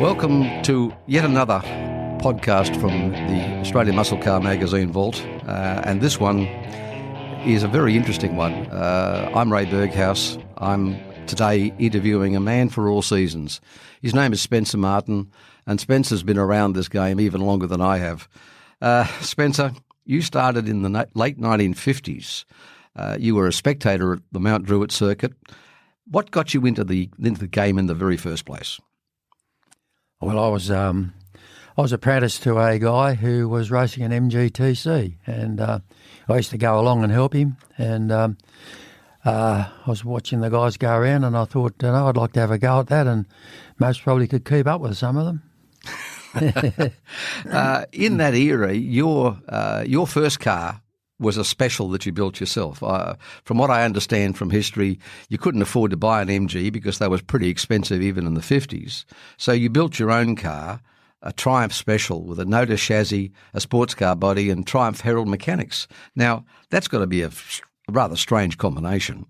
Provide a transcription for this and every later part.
Welcome to yet another podcast from the Australian Muscle Car Magazine Vault, and this one is a very interesting one. I'm Ray Berghouse. I'm today interviewing a man for all seasons. His name is Spencer Martin, and Spencer's been around this game even longer than I have. Spencer, you started in the late 1950s. You were a spectator at the Mount Druitt circuit. What got you into the game in the very first place? Well, I was apprenticed to a guy who was racing an MGTC, and I used to go along and help him. And I was watching the guys go around, and I thought, I'd like to have a go at that, and most probably could keep up with some of them. In that era, your first car was a special that you built yourself. From what I understand from history, you couldn't afford to buy an MG because they was pretty expensive even in the 50s. So you built your own car, a Triumph Special with a Notice chassis, a sports car body, and Triumph Herald mechanics. Now, that's got to be a rather strange combination.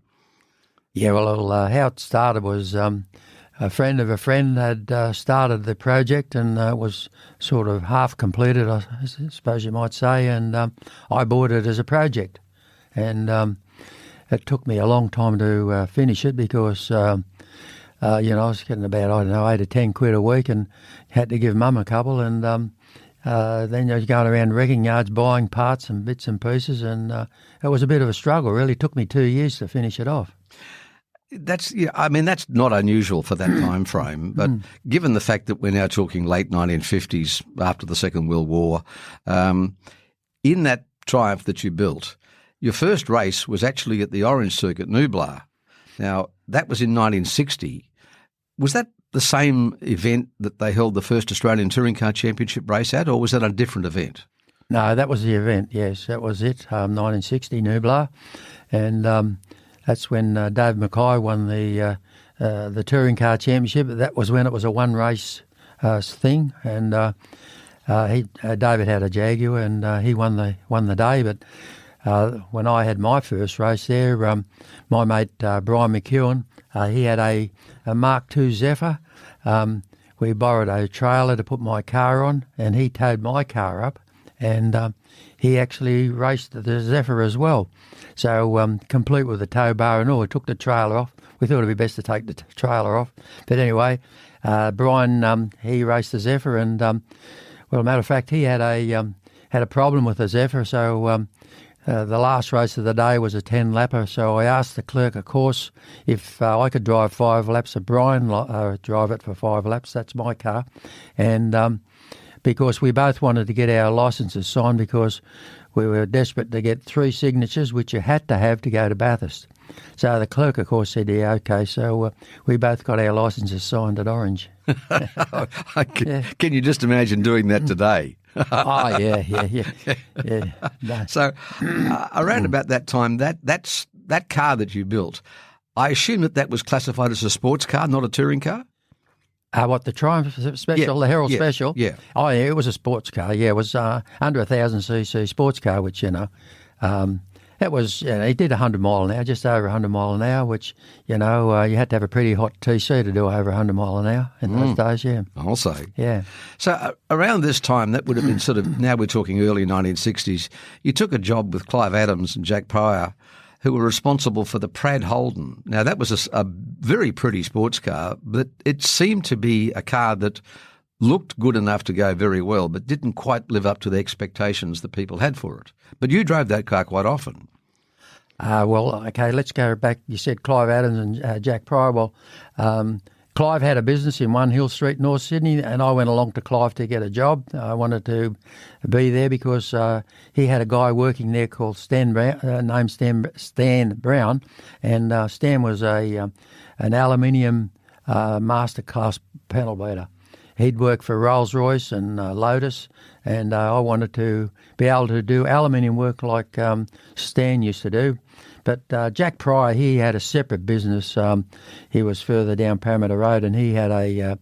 Yeah, well, how it started was a friend of a friend had started the project, and it was sort of half completed, I suppose you might say, and I bought it as a project. And it took me a long time to finish it because, I was getting about, 8 or 10 quid a week and had to give Mum a couple. And then I was going around wrecking yards buying parts and bits and pieces, and it was a bit of a struggle, really. It took me 2 years to finish it off. That's not unusual for that time frame, but given the fact that we're now talking late 1950s after the Second World War, in that Triumph that you built, your first race was actually at the Orange Circuit, Nublar. Now, that was in 1960. Was that the same event that they held the first Australian Touring Car Championship race at, or was that a different event? No, that was the event, yes, that was it, 1960 Nublar, and that's when David McKay won the Touring Car Championship. That was when it was a one-race thing, and David had a Jaguar, and he won the day. But when I had my first race there, my mate Brian McEwen, he had a Mark II Zephyr. We borrowed a trailer to put my car on, and he towed my car up, and he actually raced the Zephyr as well. So complete with the tow bar and all, we took the trailer off. We thought it would be best to take the trailer off. But anyway, Brian, he raced the Zephyr, and matter of fact, he had a problem with the Zephyr. So the last race of the day was a 10-lapper. So I asked the clerk of course if I could drive 5 laps of Brian, drive it for 5 laps. That's my car. And because we both wanted to get our licences signed because we were desperate to get 3 signatures, which you had to have to go to Bathurst. So the clerk, of course, said, yeah, OK. So we both got our licences signed at Orange. Can you just imagine doing that today? Oh, yeah. No. So around about that time, that car that you built, I assume that was classified as a sports car, not a touring car? What, the Triumph Special, the Herald Special? Yeah. Oh, yeah, it was a sports car. Yeah, it was under 1,000cc sports car, which, it was, it did 100 mile an hour, just over 100 mile an hour, which, you had to have a pretty hot TC to do over 100 mile an hour in those days, yeah. I'll say. Yeah. So around this time, that would have been sort of, now we're talking early 1960s, you took a job with Clive Adams and Jack Pryor, who were responsible for the Pratt Holden. Now, that was a very pretty sports car, but it seemed to be a car that looked good enough to go very well, but didn't quite live up to the expectations that people had for it. But you drove that car quite often. Okay, let's go back. You said Clive Adams and Jack Pryor. Well, Clive had a business in 1 Hill Street, North Sydney, and I went along to Clive to get a job. I wanted to be there because he had a guy working there called Stan Brown, named Stan Brown, and Stan was an aluminium masterclass panel beater. He'd worked for Rolls-Royce and Lotus, and I wanted to be able to do aluminium work like Stan used to do. But Jack Pryor, he had a separate business. He was further down Parramatta Road, and he had a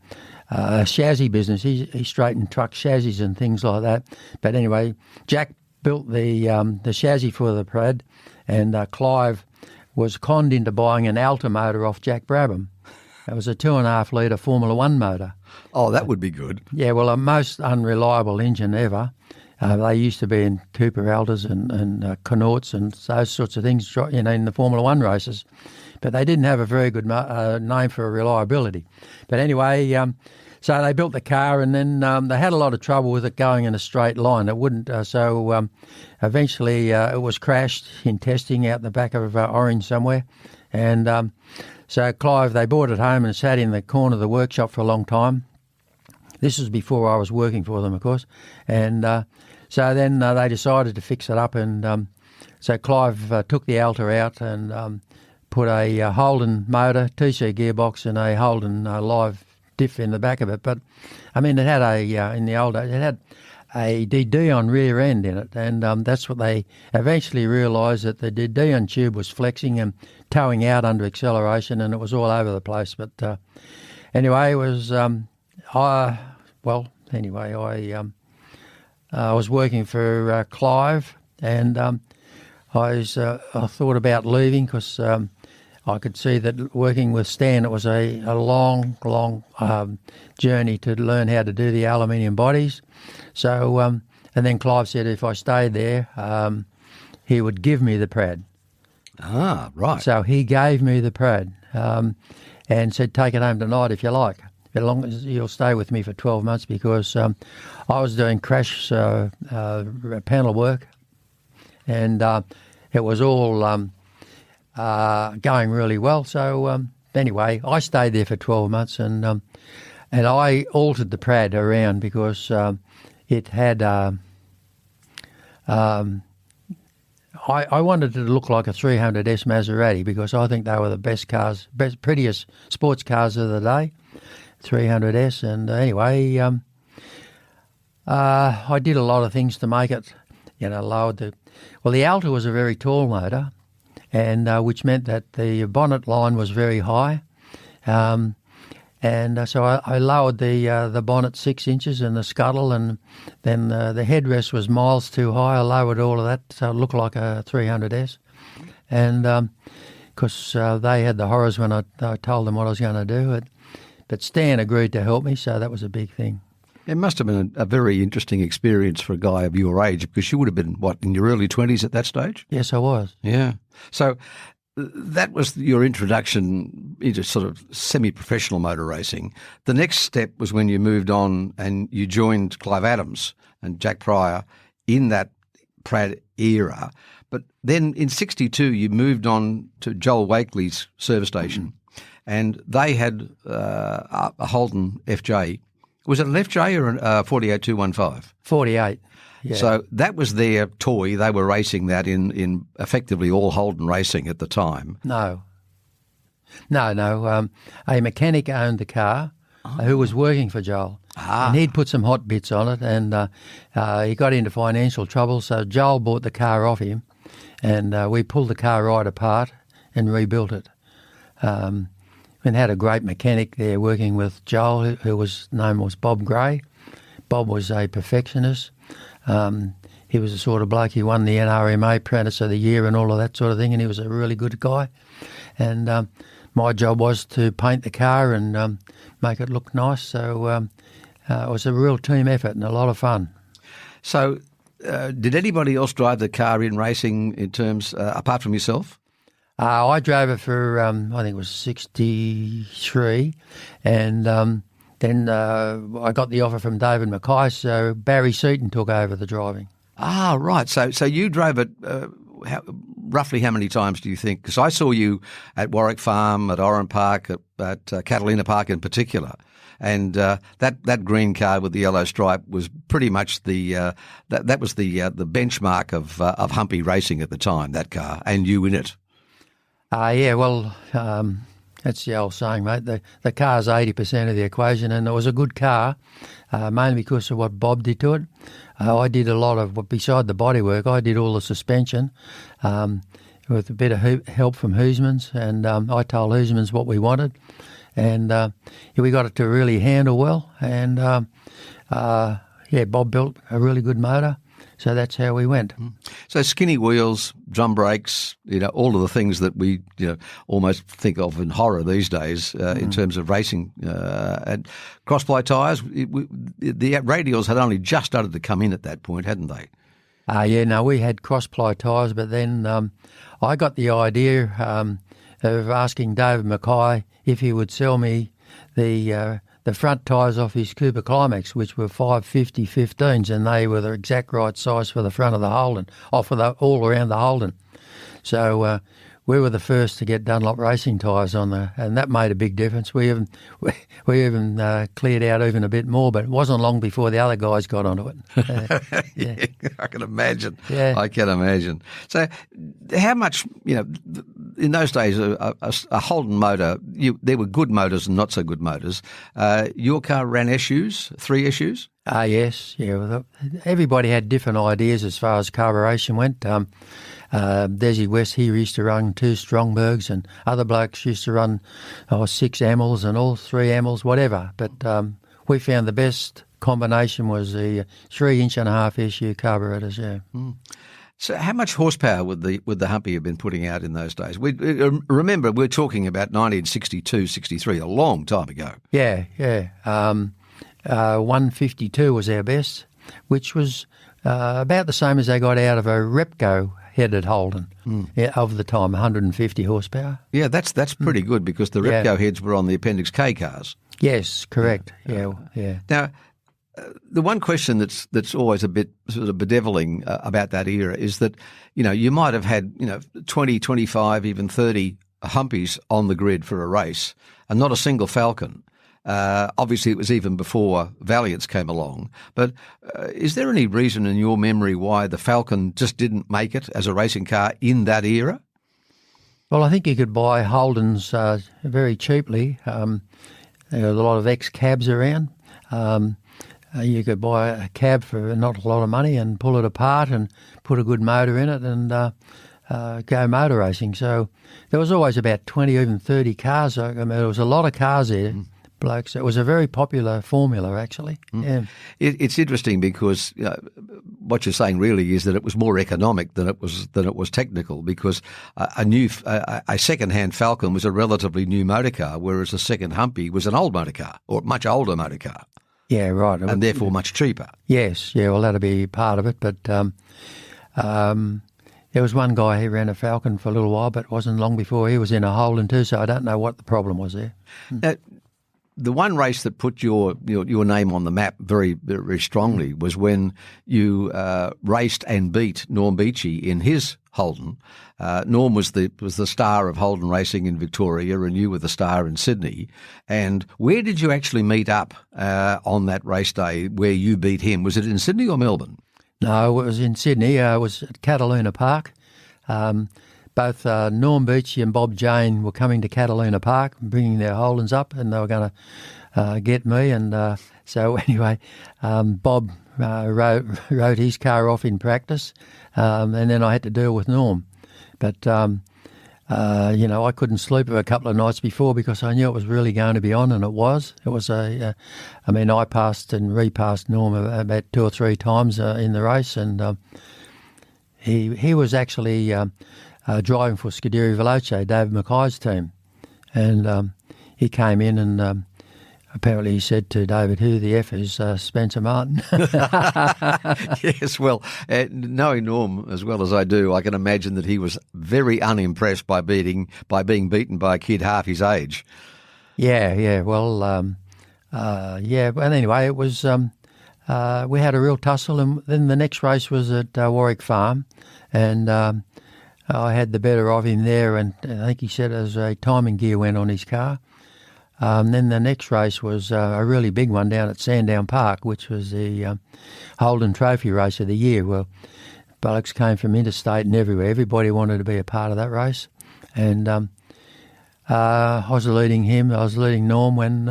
chassis business. He straightened truck chassis and things like that. But anyway, Jack built the chassis for the Prad, and Clive was conned into buying an Alta motor off Jack Brabham. It was a 2.5 litre Formula One motor. Oh, that would be good. Yeah, well, a most unreliable engine ever. They used to be in Cooper Alders and Connaughts and those sorts of things, in the Formula One races. But they didn't have a very good name for reliability. But anyway, so they built the car, and then they had a lot of trouble with it going in a straight line. It wouldn't. Eventually it was crashed in testing out the back of Orange somewhere. And so Clive, they brought it home and sat in the corner of the workshop for a long time. This was before I was working for them, of course. And so then they decided to fix it up. And so Clive took the Alta out and put a Holden motor, TC gearbox, and a Holden live diff in the back of it. But, I mean, it had in the old days, it had a Dion rear end in it. And that's what they eventually realised, that the Dion tube was flexing and towing out under acceleration, and it was all over the place. But anyway, it was... I was working for Clive, and I thought about leaving because I could see that working with Stan, it was a long journey to learn how to do the aluminium bodies. So, and then Clive said if I stayed there, he would give me the Prad. Ah, right. So he gave me the Prad and said, take it home tonight if you like, as long as you'll stay with me for 12 months, because I was doing crash panel work, and it was all going really well. So anyway, I stayed there for 12 months, and I altered the Prad around because it had... I wanted it to look like a 300S Maserati, because I think they were the best cars, prettiest sports cars of the day, 300S. And anyway, I did a lot of things to make it, lowered the... Well, the Alta was a very tall motor, and which meant that the bonnet line was very high. And so I lowered the bonnet 6 inches and the scuttle, and then the headrest was miles too high. I lowered all of that so it looked like a 300S. And because they had the horrors when I told them what I was going to do. But Stan agreed to help me, so that was a big thing. It must have been a very interesting experience for a guy of your age, because you would have been, in your early 20s at that stage? Yes, I was. Yeah. So that was your introduction into sort of semi-professional motor racing. The next step was when you moved on and you joined Clive Adams and Jack Pryor in that Pratt era. But then in 1962 you moved on to Joel Wakely's service station, and they had a Holden FJ. Was it an FJ or a 48215? 48. Yeah. So that was their toy. They were racing that in effectively all Holden racing at the time. No. A mechanic owned the car who was working for Joel. And he'd put some hot bits on it, and he got into financial trouble, so Joel bought the car off him, and we pulled the car right apart and rebuilt it. And had a great mechanic there working with Joel, whose name was Bob Gray. Bob was a perfectionist. He was the sort of bloke, he won the NRMA Apprentice of the Year and all of that sort of thing, and he was a really good guy. And my job was to paint the car and make it look nice. So it was a real team effort and a lot of fun. So did anybody else drive the car in racing in terms, apart from yourself? I drove it for, I think it was 1963, and then I got the offer from David McKay, so Barry Seaton took over the driving. Ah, right. So you drove it roughly how many times do you think? Because I saw you at Warwick Farm, at Oran Park, at Catalina Park in particular, and that green car with the yellow stripe was pretty much the that was the benchmark of humpy racing at the time. That car, and you in it. Yeah, well, that's the old saying, mate. The car's 80% of the equation, and it was a good car, mainly because of what Bob did to it. I did a lot of, beside the bodywork, I did all the suspension with a bit of help from Hoosmans, and I told Hoosmans what we wanted, and we got it to really handle well. And Bob built a really good motor, So that's how we went. So skinny wheels, drum brakes, all of the things that we, almost think of in horror these days in terms of racing. And cross-ply tyres, the radials had only just started to come in at that point, hadn't they? We had cross-ply tyres, but then I got the idea of asking David McKay if he would sell me the front tyres off his Cooper Climax, which were 550 15s, and they were the exact right size for the front of the Holden, all around the Holden. So we were the first to get Dunlop racing tyres on and that made a big difference. We even cleared out even a bit more, but it wasn't long before the other guys got onto it. Yeah, I can imagine. Yeah. I can imagine. So, how much in those days a Holden motor? There were good motors and not so good motors. Your car ran issues, 3 issues. Yes, yeah. Everybody had different ideas as far as carburation went. Desi West here used to run 2 Strongbergs, and other blokes used to run 6 Amels and all 3 Amels, whatever. But we found the best combination was the 3.5-inch SU carburetors. Yeah. So, how much horsepower would the Humpy have been putting out in those days? Remember, we're talking about 1962, 63, a long time ago. Yeah. 152 was our best, which was about the same as they got out of a Repco-headed Holden of the time, 150 horsepower. Yeah, that's pretty good because the Repco heads were on the Appendix K cars. Yes, correct. Yeah. Now, the one question that's always a bit sort of bedeviling about that era is that, you might have had, 20, 25, even 30 Humpies on the grid for a race and not a single Falcon. Obviously, it was even before Valiants came along. But is there any reason in your memory why the Falcon just didn't make it as a racing car in that era? Well, I think you could buy Holdens very cheaply. There were a lot of ex-cabs around. You could buy a cab for not a lot of money and pull it apart and put a good motor in it and go motor racing. So there was always about 20, even 30 cars. I mean, there was a lot of cars there. Blokes. It was a very popular formula, actually. Yeah. It's interesting because what you're saying really is that it was more economic than it was technical, because a second-hand Falcon was a relatively new motor car, whereas a second Humpy was an old motor car, or much older motor car. Yeah, right. And therefore much cheaper. Yes, yeah, well, that'd be part of it. But there was one guy who ran a Falcon for a little while, but it wasn't long before he was in a Holden too, so I don't know what the problem was there. The one race that put your name on the map very, very strongly was when you raced and beat Norm Beechey in his Holden. Norm was the star of Holden racing in Victoria, and you were the star in Sydney. And where did you actually meet up on that race day where you beat him? Was it in Sydney or Melbourne? No, it was in Sydney. It was at Catalina Park. Both Norm Beechey and Bob Jane were coming to Catalina Park, bringing their Holdens up, and they were going to get me. And so anyway, Bob rode his car off in practice, and then I had to deal with Norm. But, I couldn't sleep for a couple of nights before because I knew it was really going to be on, and it was. It was I passed and repassed Norm about 2 or 3 times in the race, and he was actually driving for Scuderia Veloce, David McKay's team. And he came in and apparently he said to David, "Who the F is Spencer Martin?" Yes, well, knowing Norm as well as I do, I can imagine that he was very unimpressed by being beaten by a kid half his age. Yeah. Well, but anyway, it was. We had a real tussle, and then the next race was at Warwick Farm, and I had the better of him there, and I think he said as a timing gear went on his car. Then the next race was a really big one down at Sandown Park, which was the Holden Trophy race of the year. Well, blokes came from interstate and everywhere. Everybody wanted to be a part of that race. And I was leading him. I was leading Norm when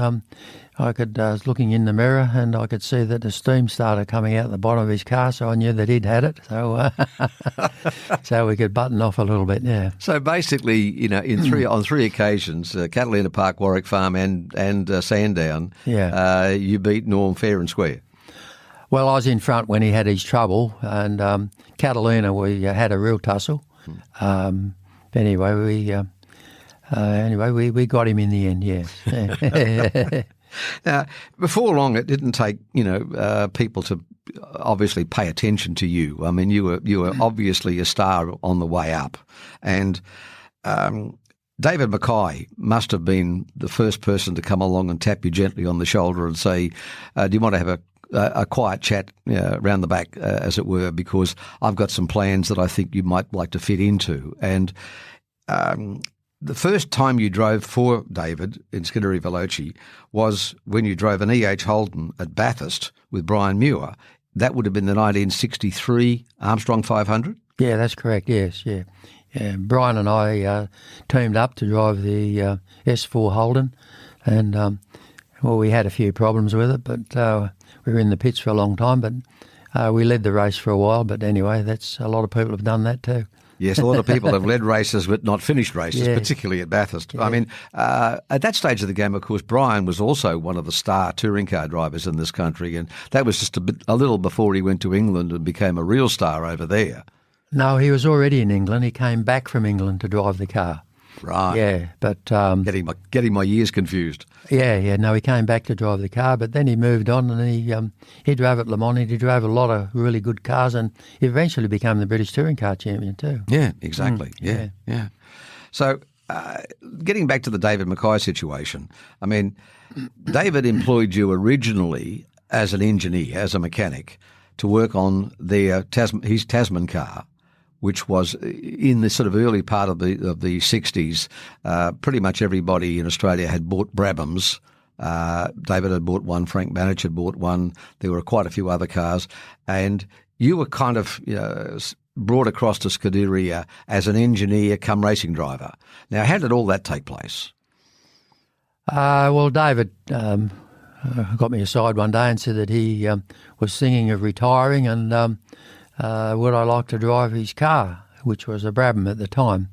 I was looking in the mirror and I could see that the steam started coming out the bottom of his car, so I knew that he'd had it. So so we could button off a little bit, yeah. So basically, on 3 occasions, Catalina Park, Warwick Farm and Sandown, you beat Norm fair and square. Well, I was in front when he had his trouble, and Catalina, we had a real tussle. Anyway, we got him in the end. Yes. Now, before long, it didn't take people to obviously pay attention to you. I mean, you were obviously a star on the way up, and David McKay must have been the first person to come along and tap you gently on the shoulder and say, "Do you want to have a quiet chat around the back, as it were, because I've got some plans that I think you might like to fit into." And the first time you drove for David in Scuderia Veloce was when you drove an EH Holden at Bathurst with Brian Muir. That would have been the 1963 Armstrong 500? Yeah, that's correct, yes, yeah. Brian and I teamed up to drive the S4 Holden, and we had a few problems with it, but we were in the pits for a long time, but we led the race for a while. But anyway, that's a lot of people have done that too. Yes, a lot of people have led races but not finished races, particularly at Bathurst. Yeah. I mean, at that stage of the game, of course, Brian was also one of the star touring car drivers in this country, and that was just a little before he went to England and became a real star over there. No, he was already in England. He came back from England to drive the car. Right. Yeah, but getting my years confused. Yeah. No, he came back to drive the car, but then he moved on, and he drove at Le Mans. He drove a lot of really good cars, and he eventually became the British touring car champion too. Yeah, exactly. Yeah. So, getting back to the David McKay situation, I mean, David employed you originally as an engineer, as a mechanic, to work on his Tasman car, which was in the sort of early part of the 60s. Pretty much everybody in Australia had bought Brabhams. David had bought one. Frank Banach had bought one. There were quite a few other cars, and you were kind of brought across to Scuderia as an engineer come racing driver. Now, how did all that take place? Well, David got me aside one day and said that he was thinking of retiring, and would I like to drive his car, which was a Brabham at the time,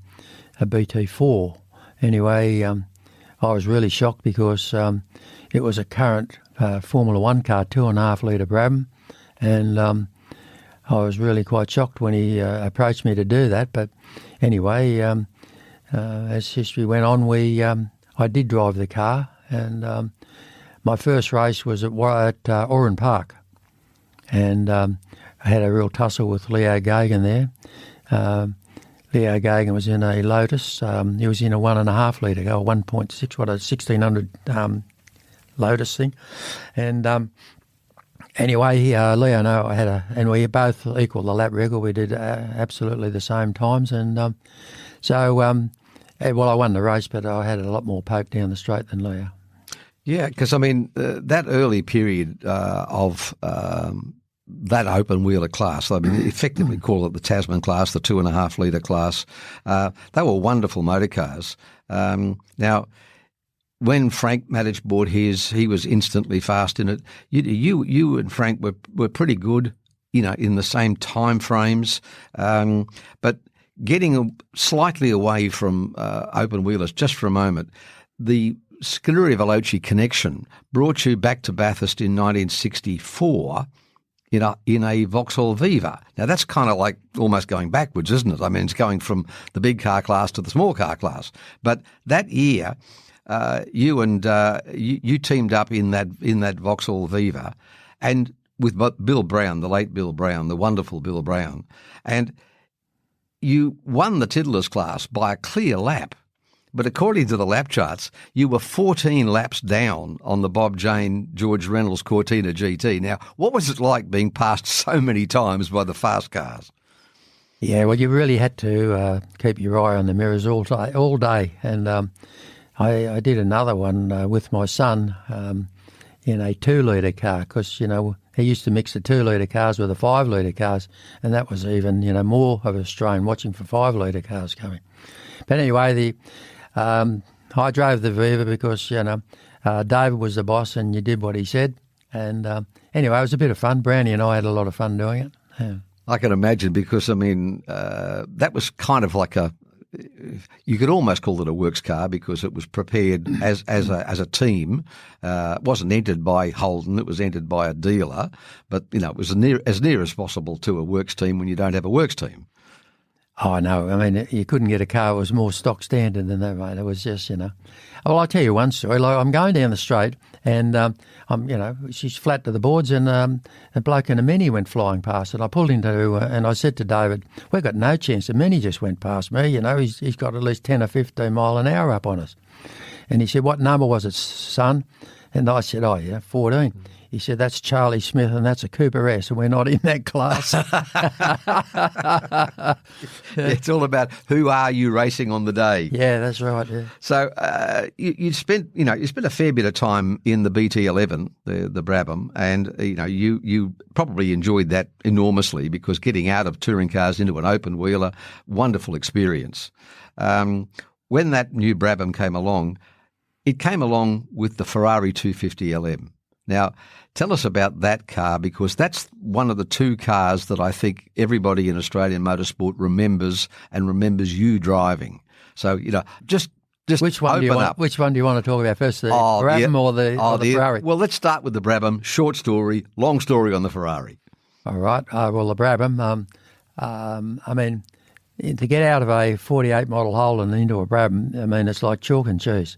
a BT4. Anyway, I was really shocked because it was a current Formula One car, 2.5 litre Brabham, and I was really quite shocked when he approached me to do that. But anyway, as history went on, I did drive the car, and my first race was at Oran Park, and I had a real tussle with Leo Gagan there. Leo Gagan was in a Lotus. He was in a 1.5 litre, 1.6, 1600 Lotus thing. And anyway, Leo and and we both equalled the lap record. We did absolutely the same times. And I won the race, but I had a lot more poke down the straight than Leo. Yeah, because, I mean, that early period of that open-wheeler class, I mean, effectively call it the Tasman class, the 2.5 litre class, they were wonderful motor cars. Now, when Frank Banach bought his, he was instantly fast in it. You and Frank were pretty good, in the same time frames, but getting slightly away from open-wheelers just for a moment, the Scuderia Veloce connection brought you back to Bathurst in 1964 in a Vauxhall Viva. Now, that's kind of like almost going backwards, isn't it? I mean, it's going from the big car class to the small car class. But that year, you teamed up in that Vauxhall Viva, and with Bill Brown, the late Bill Brown, the wonderful Bill Brown, and you won the Tiddlers class by a clear lap. But according to the lap charts, you were 14 laps down on the Bob Jane George Reynolds Cortina GT. Now, what was it like being passed so many times by the fast cars? Yeah, well, you really had to keep your eye on the mirrors all day. And I did another one with my son in a 2 litre car because, he used to mix the 2 litre cars with the 5 litre cars, and that was even, more of a strain watching for 5 litre cars coming. But anyway, I drove the Viva because, David was the boss and you did what he said. And anyway, it was a bit of fun. Brownie and I had a lot of fun doing it. Yeah. I can imagine because, I mean, that was kind of like you could almost call it a works car because it was prepared as a team. It wasn't entered by Holden; it was entered by a dealer. But it was as near as possible to a works team when you don't have a works team. Oh, no. I mean, you couldn't get a car that was more stock standard than that, mate. It was just, Well, I'll tell you one story. Like, I'm going down the straight and, she's flat to the boards and a bloke in a Mini went flying past and I pulled into, and I said to David, we've got no chance. The Mini just went past me. He's got at least 10 or 15 mile an hour up on us. And he said, what number was it, son? And I said, 14. He said, that's Charlie Smith and that's a Cooper S and we're not in that class. It's all about who are you racing on the day. Yeah, that's right. Yeah. So you spent a fair bit of time in the BT11, the Brabham, and you probably enjoyed that enormously because getting out of touring cars into an open wheeler, wonderful experience. When that new Brabham came along, it came along with the Ferrari 250 LM. Now, tell us about that car because that's one of the two cars that I think everybody in Australian motorsport remembers and remembers you driving. So, just which one open up. Which one do you want to talk about first, the Brabham or the Ferrari? Well, let's start with the Brabham. Short story, long story on the Ferrari. All right. Well, the Brabham, I mean, to get out of a 48 model Holden into a Brabham, I mean, it's like chalk and cheese.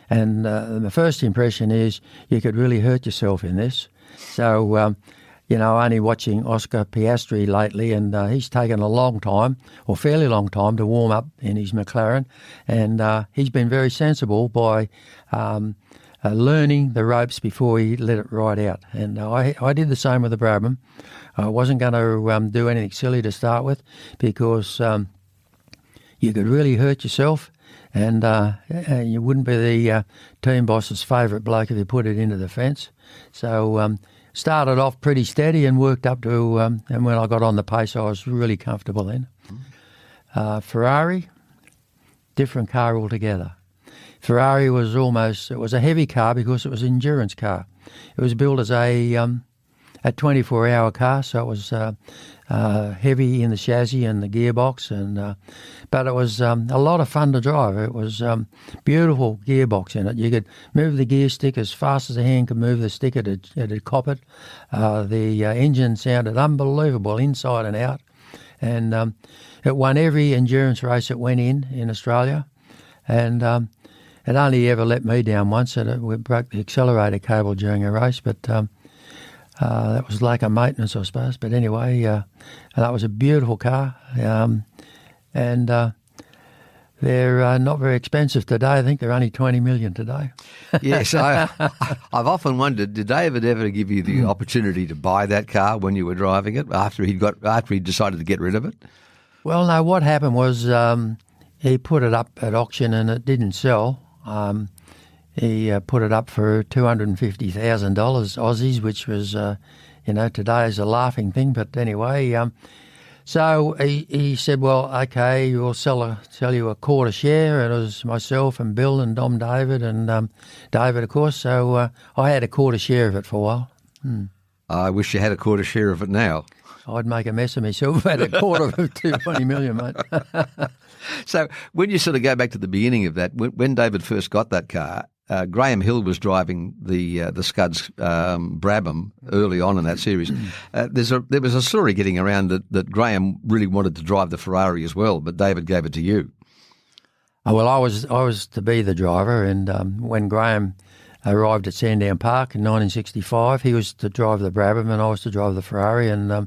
And the first impression is you could really hurt yourself in this. So, only watching Oscar Piastri lately, and he's taken a long time, or fairly long time, to warm up in his McLaren. And he's been very sensible by learning the ropes before he let it ride out. And I did the same with the Brabham. I wasn't going to do anything silly to start with because you could really hurt yourself. And you wouldn't be the team boss's favourite bloke if you put it into the fence. So started off pretty steady and worked up to, and when I got on the pace, I was really comfortable then. Ferrari, different car altogether. Ferrari was it was a heavy car because it was an endurance car. It was built as a 24-hour car, so it was heavy in the chassis and the gearbox, but it was a lot of fun to drive. It was beautiful gearbox in it. You could move the gear stick as fast as a hand could move the stick. It'd cop it. The engine sounded unbelievable inside and out, and it won every endurance race it went in Australia, and it only ever let me down once. We broke the accelerator cable during a race, but that was lack of maintenance, I suppose. But anyway, that was a beautiful car. And they're not very expensive today. I think they're only $20 million today. Yes, I've often wondered, did David ever give you the opportunity to buy that car when you were driving it after he decided to get rid of it? Well, no, what happened was he put it up at auction and it didn't sell. He put it up for $250,000 Aussies, which was, today is a laughing thing. But anyway, so he said, well, okay, we'll sell you a quarter share. And it was myself and Bill and Dom David and David, of course. So I had a quarter share of it for a while. I wish you had a quarter share of it now. I'd make a mess of myself at a quarter of $20 million, mate. So when you sort of go back to the beginning of that, when David first got that car, Graham Hill was driving the Scuds Brabham early on in that series. There was a story getting around that Graham really wanted to drive the Ferrari as well, but David gave it to you. Oh, well, I was to be the driver, and when Graham arrived at Sandown Park in 1965, he was to drive the Brabham and I was to drive the Ferrari, and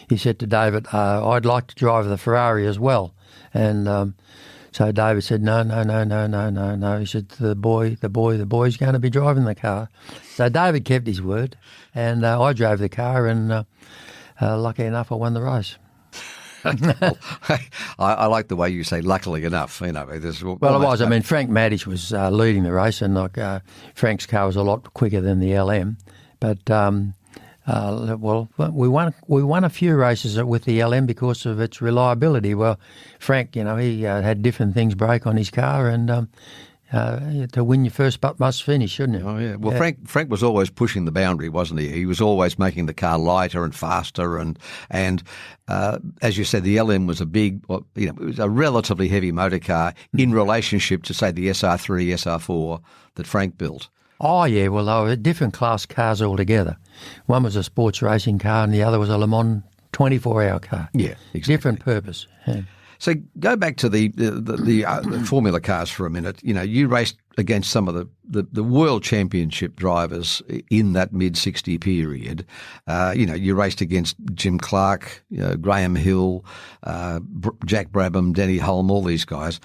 he said to David, I'd like to drive the Ferrari as well. And so David said, no. He said, the boy's going to be driving the car. So David kept his word, and I drove the car, and lucky enough, I won the race. I like the way you say "luckily enough." Well, it was. I mean, Frank Maddich was leading the race, and Frank's car was a lot quicker than the LM. But we won a few races with the LM because of its reliability. Well, Frank, he had different things break on his car, and to win your first but must finish, shouldn't you? Oh, yeah. Well, Frank was always pushing the boundary, wasn't he? He was always making the car lighter and faster. And as you said, the LM was it was a relatively heavy motor car in relationship to, say, the SR3, SR4 that Frank built. Oh, yeah. Well, they were different class cars altogether. One was a sports racing car and the other was a Le Mans 24-hour car. Yeah, exactly. Different purpose. Yeah. So go back to the Formula cars for a minute. You know, you raced against some of the world championship drivers in that mid-60 period. You raced against Jim Clark, Graham Hill, Jack Brabham, Denny Hulme, all these guys.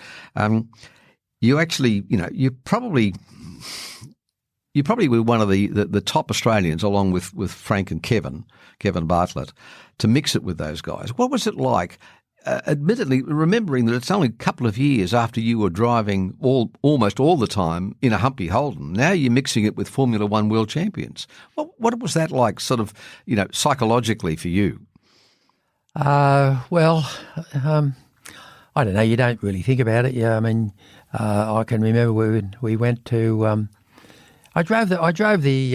You actually, you probably were one of the top Australians, along with Frank and Kevin Bartlett, to mix it with those guys. What was it like? Admittedly, remembering that it's only a couple of years after you were driving almost all the time in a Humpy Holden. Now you're mixing it with Formula One world champions. What was that like, sort of, psychologically for you? I don't know. You don't really think about it. Yeah, I mean, I can remember we went to. I drove the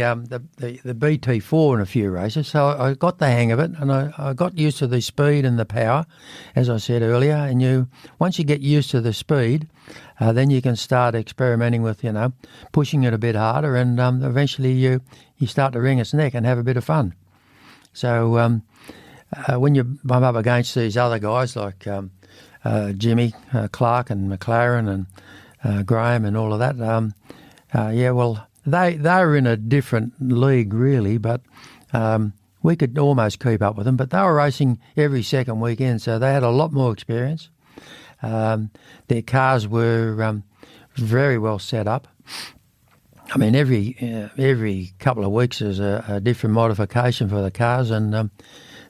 BT4 in a few races, so I got the hang of it, and I got used to the speed and the power, as I said earlier. And once you get used to the speed, then you can start experimenting with pushing it a bit harder, and eventually you start to wring its neck and have a bit of fun. So when you bump up against these other guys like Jimmy Clark and McLaren and Graham and all of that, They were in a different league, really, but we could almost keep up with them. But they were racing every second weekend, so they had a lot more experience. Their cars were very well set up. I mean, every couple of weeks there's a different modification for the cars, and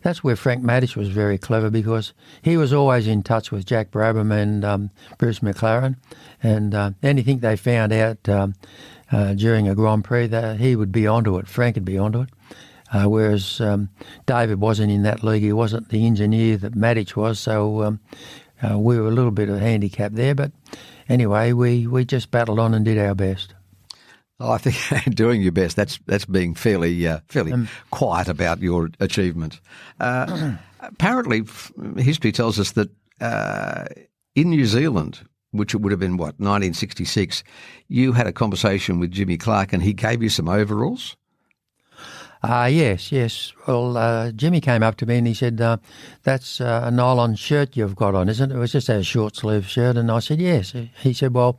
that's where Frank Maddich was very clever, because he was always in touch with Jack Brabham and Bruce McLaren, and anything they found out during a Grand Prix, he would be onto it. Frank would be onto it. Whereas David wasn't in that league. He wasn't the engineer that Maddich was, so we were a little bit of a handicap there. But anyway, we just battled on and did our best. Well, I think doing your best, that's being fairly quiet about your achievement. Apparently, history tells us that in New Zealand, which it would have been, 1966, you had a conversation with Jimmy Clark and he gave you some overalls? Yes. Well, Jimmy came up to me and he said, that's a nylon shirt you've got on, isn't it? It was just a short-sleeve shirt. And I said, yes. He said, well,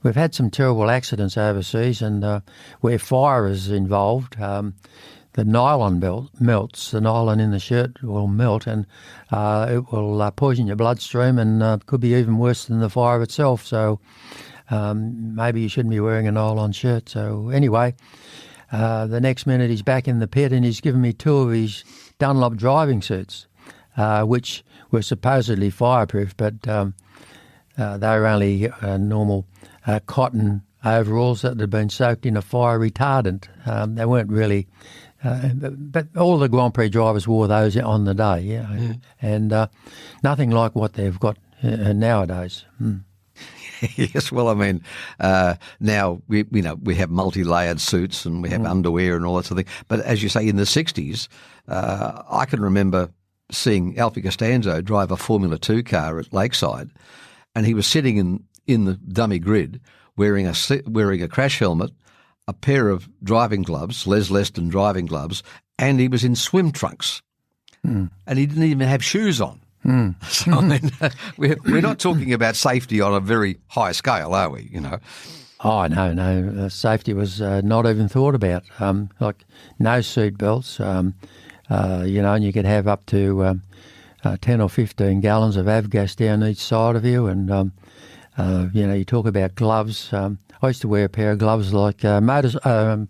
we've had some terrible accidents overseas, and where fire is involved, the nylon melts. The nylon in the shirt will melt, and it will poison your bloodstream, and could be even worse than the fire itself. So maybe you shouldn't be wearing a nylon shirt. So anyway, the next minute he's back in the pit and he's given me two of his Dunlop driving suits, which were supposedly fireproof, but they were only normal cotton overalls that had been soaked in a fire retardant. They weren't really... but all the Grand Prix drivers wore those on the day, and nothing like what they've got nowadays. Yes, well, I mean, now we have multi-layered suits and we have underwear and all that sort of thing. But as you say, in the 60s, I can remember seeing Alfie Costanzo drive a Formula 2 car at Lakeside, and he was sitting in the dummy grid wearing a crash helmet, a pair of driving gloves, Les Leston driving gloves, and he was in swim trunks. And he didn't even have shoes on. So, I mean, we're not talking about safety on a very high scale, are we, Oh, no. Safety was not even thought about. Like no seat belts, and you could have up to 10 or 15 gallons of avgas down each side of you, and you talk about gloves. I used to wear a pair of gloves like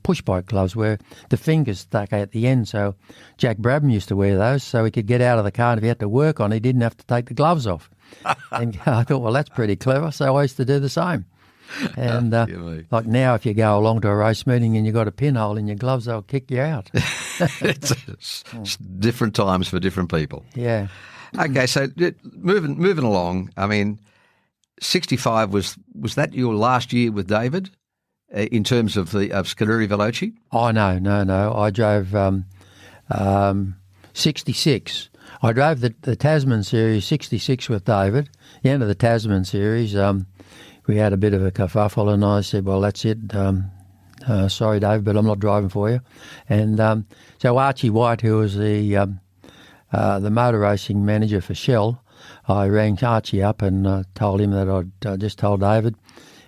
push bike gloves where the fingers stuck at the end. So Jack Brabham used to wear those so he could get out of the car, and if he had to work on, he didn't have to take the gloves off. And I thought, well, that's pretty clever. So I used to do the same. And like now, if you go along to a race meeting and you've got a pinhole in your gloves, they'll kick you out. it's different times for different people. Yeah. Okay, so moving along, I mean, '65 was that your last year with David in terms of Scuderia Veloce? Oh, no. I drove 66. I drove the Tasman Series 66 with David. The end of the Tasman Series, we had a bit of a kerfuffle, and I said, well, that's it. Sorry, Dave, but I'm not driving for you. And so Archie White, who was the motor racing manager for Shell, I rang Archie up and told him that I'd just told David.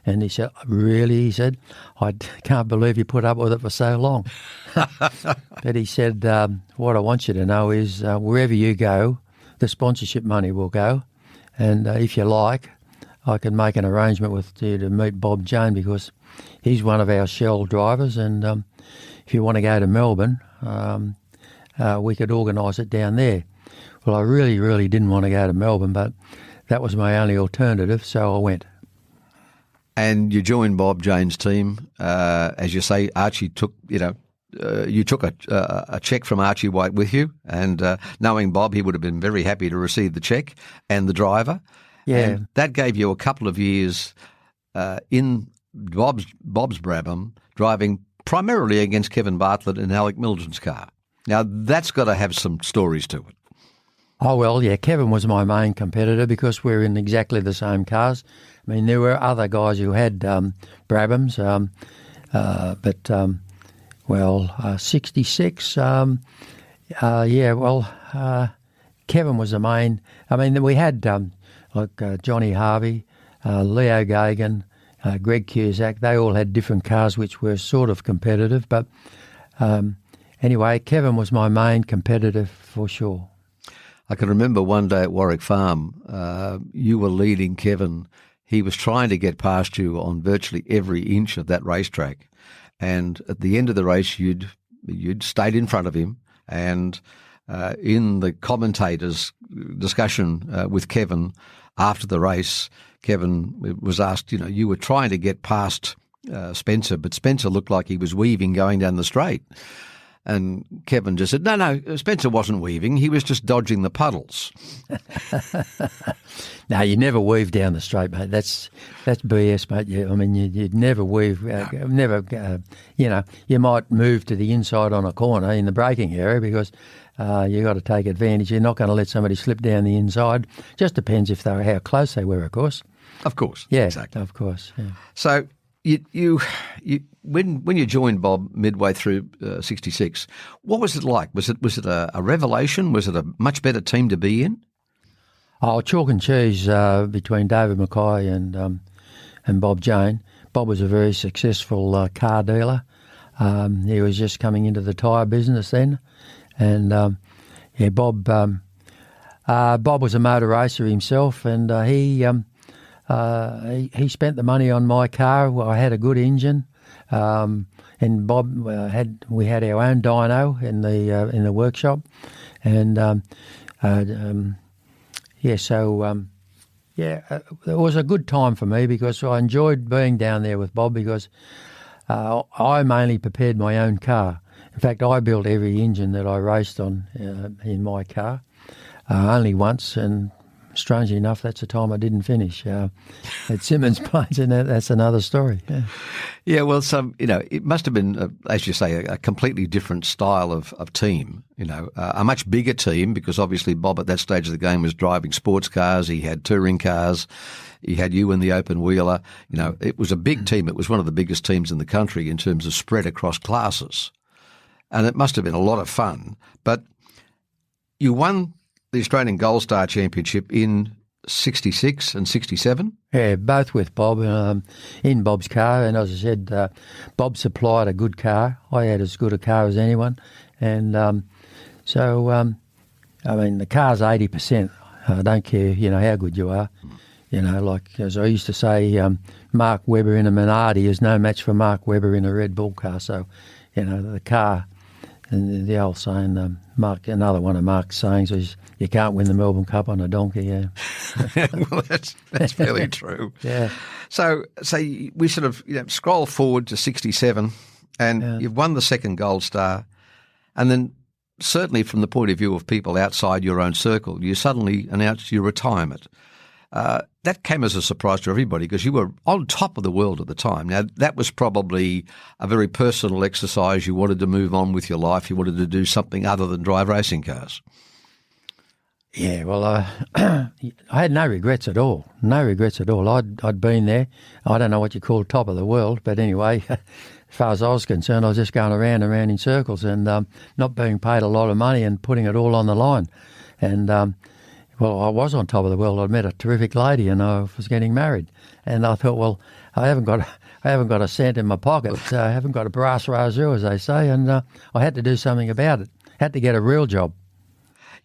And he said, really? He said, I can't believe you put up with it for so long. But he said, what I want you to know is wherever you go, the sponsorship money will go. And if you like, I can make an arrangement with you to meet Bob Jane, because he's one of our Shell drivers. And if you want to go to Melbourne, we could organise it down there. Well, I really, really didn't want to go to Melbourne, but that was my only alternative, so I went. And you joined Bob Jane's team. As you say, Archie took, you took a cheque from Archie White with you, and knowing Bob, he would have been very happy to receive the cheque and the driver. Yeah. And that gave you a couple of years in Bob's Brabham, driving primarily against Kevin Bartlett and Alec Mildren's car. Now, that's got to have some stories to it. Oh, well, yeah, Kevin was my main competitor because we're in exactly the same cars. I mean, there were other guys who had Brabhams, but 66, Kevin was the main. I mean, we had Johnny Harvey, Leo Gagan, Greg Cusack. They all had different cars which were sort of competitive. But anyway, Kevin was my main competitor for sure. I can remember one day at Warwick Farm, you were leading Kevin. He was trying to get past you on virtually every inch of that racetrack. And at the end of the race, you'd stayed in front of him. And in the commentators' discussion with Kevin after the race, Kevin was asked, you were trying to get past Spencer, but Spencer looked like he was weaving going down the straight. And Kevin just said, no, Spencer wasn't weaving. He was just dodging the puddles. No, you never weave down the straight, mate. That's BS, mate. You'd never weave. You might move to the inside on a corner in the braking area because you got to take advantage. You're not going to let somebody slip down the inside. Just depends if how close they were, of course. Of course. Yeah, exactly. Of course. Yeah. So when you joined Bob midway through '66, what was it like? Was it a revelation? Was it a much better team to be in? Oh, chalk and cheese between David McKay and Bob Jane. Bob was a very successful car dealer. He was just coming into the tyre business then, and Bob was a motor racer himself, and he spent the money on my car. I had a good engine. And Bob we had our own dyno in the workshop, and it was a good time for me because I enjoyed being down there with Bob because I mainly prepared my own car. In fact, I built every engine that I raced on in my car, only once, and strangely enough, that's the time I didn't finish at Simmons Plains, and that's another story. Yeah, well, it must have been, as you say, a completely different style of team. A much bigger team because obviously Bob at that stage of the game was driving sports cars. He had touring cars. He had you in the open wheeler. It was a big team. It was one of the biggest teams in the country in terms of spread across classes, and it must have been a lot of fun. But you won the Australian Gold Star Championship in 66 and 67? Yeah, both with Bob, in Bob's car. And as I said, Bob supplied a good car. I had as good a car as anyone. And the car's 80%. I don't care, how good you are. Like as I used to say, Mark Webber in a Minardi is no match for Mark Webber in a Red Bull car. So, the car, and the old saying, another one of Mark's sayings is, you can't win the Melbourne Cup on a donkey, yeah. Well, that's fairly true. Yeah. So we sort of scroll forward to 67 and you've won the second Gold Star, and then certainly from the point of view of people outside your own circle, you suddenly announced your retirement. that came as a surprise to everybody because you were on top of the world at the time. Now, that was probably a very personal exercise. You wanted to move on with your life. You wanted to do something other than drive racing cars. Yeah, well, I had no regrets at all. No regrets at all. I'd been there. I don't know what you call top of the world, but anyway, as far as I was concerned, I was just going around and around in circles and not being paid a lot of money and putting it all on the line. And, well, I was on top of the world. I'd met a terrific lady and I was getting married. And I thought, well, I haven't got a cent in my pocket. So I haven't got a brass razoo, as they say, and I had to do something about it. Had to get a real job.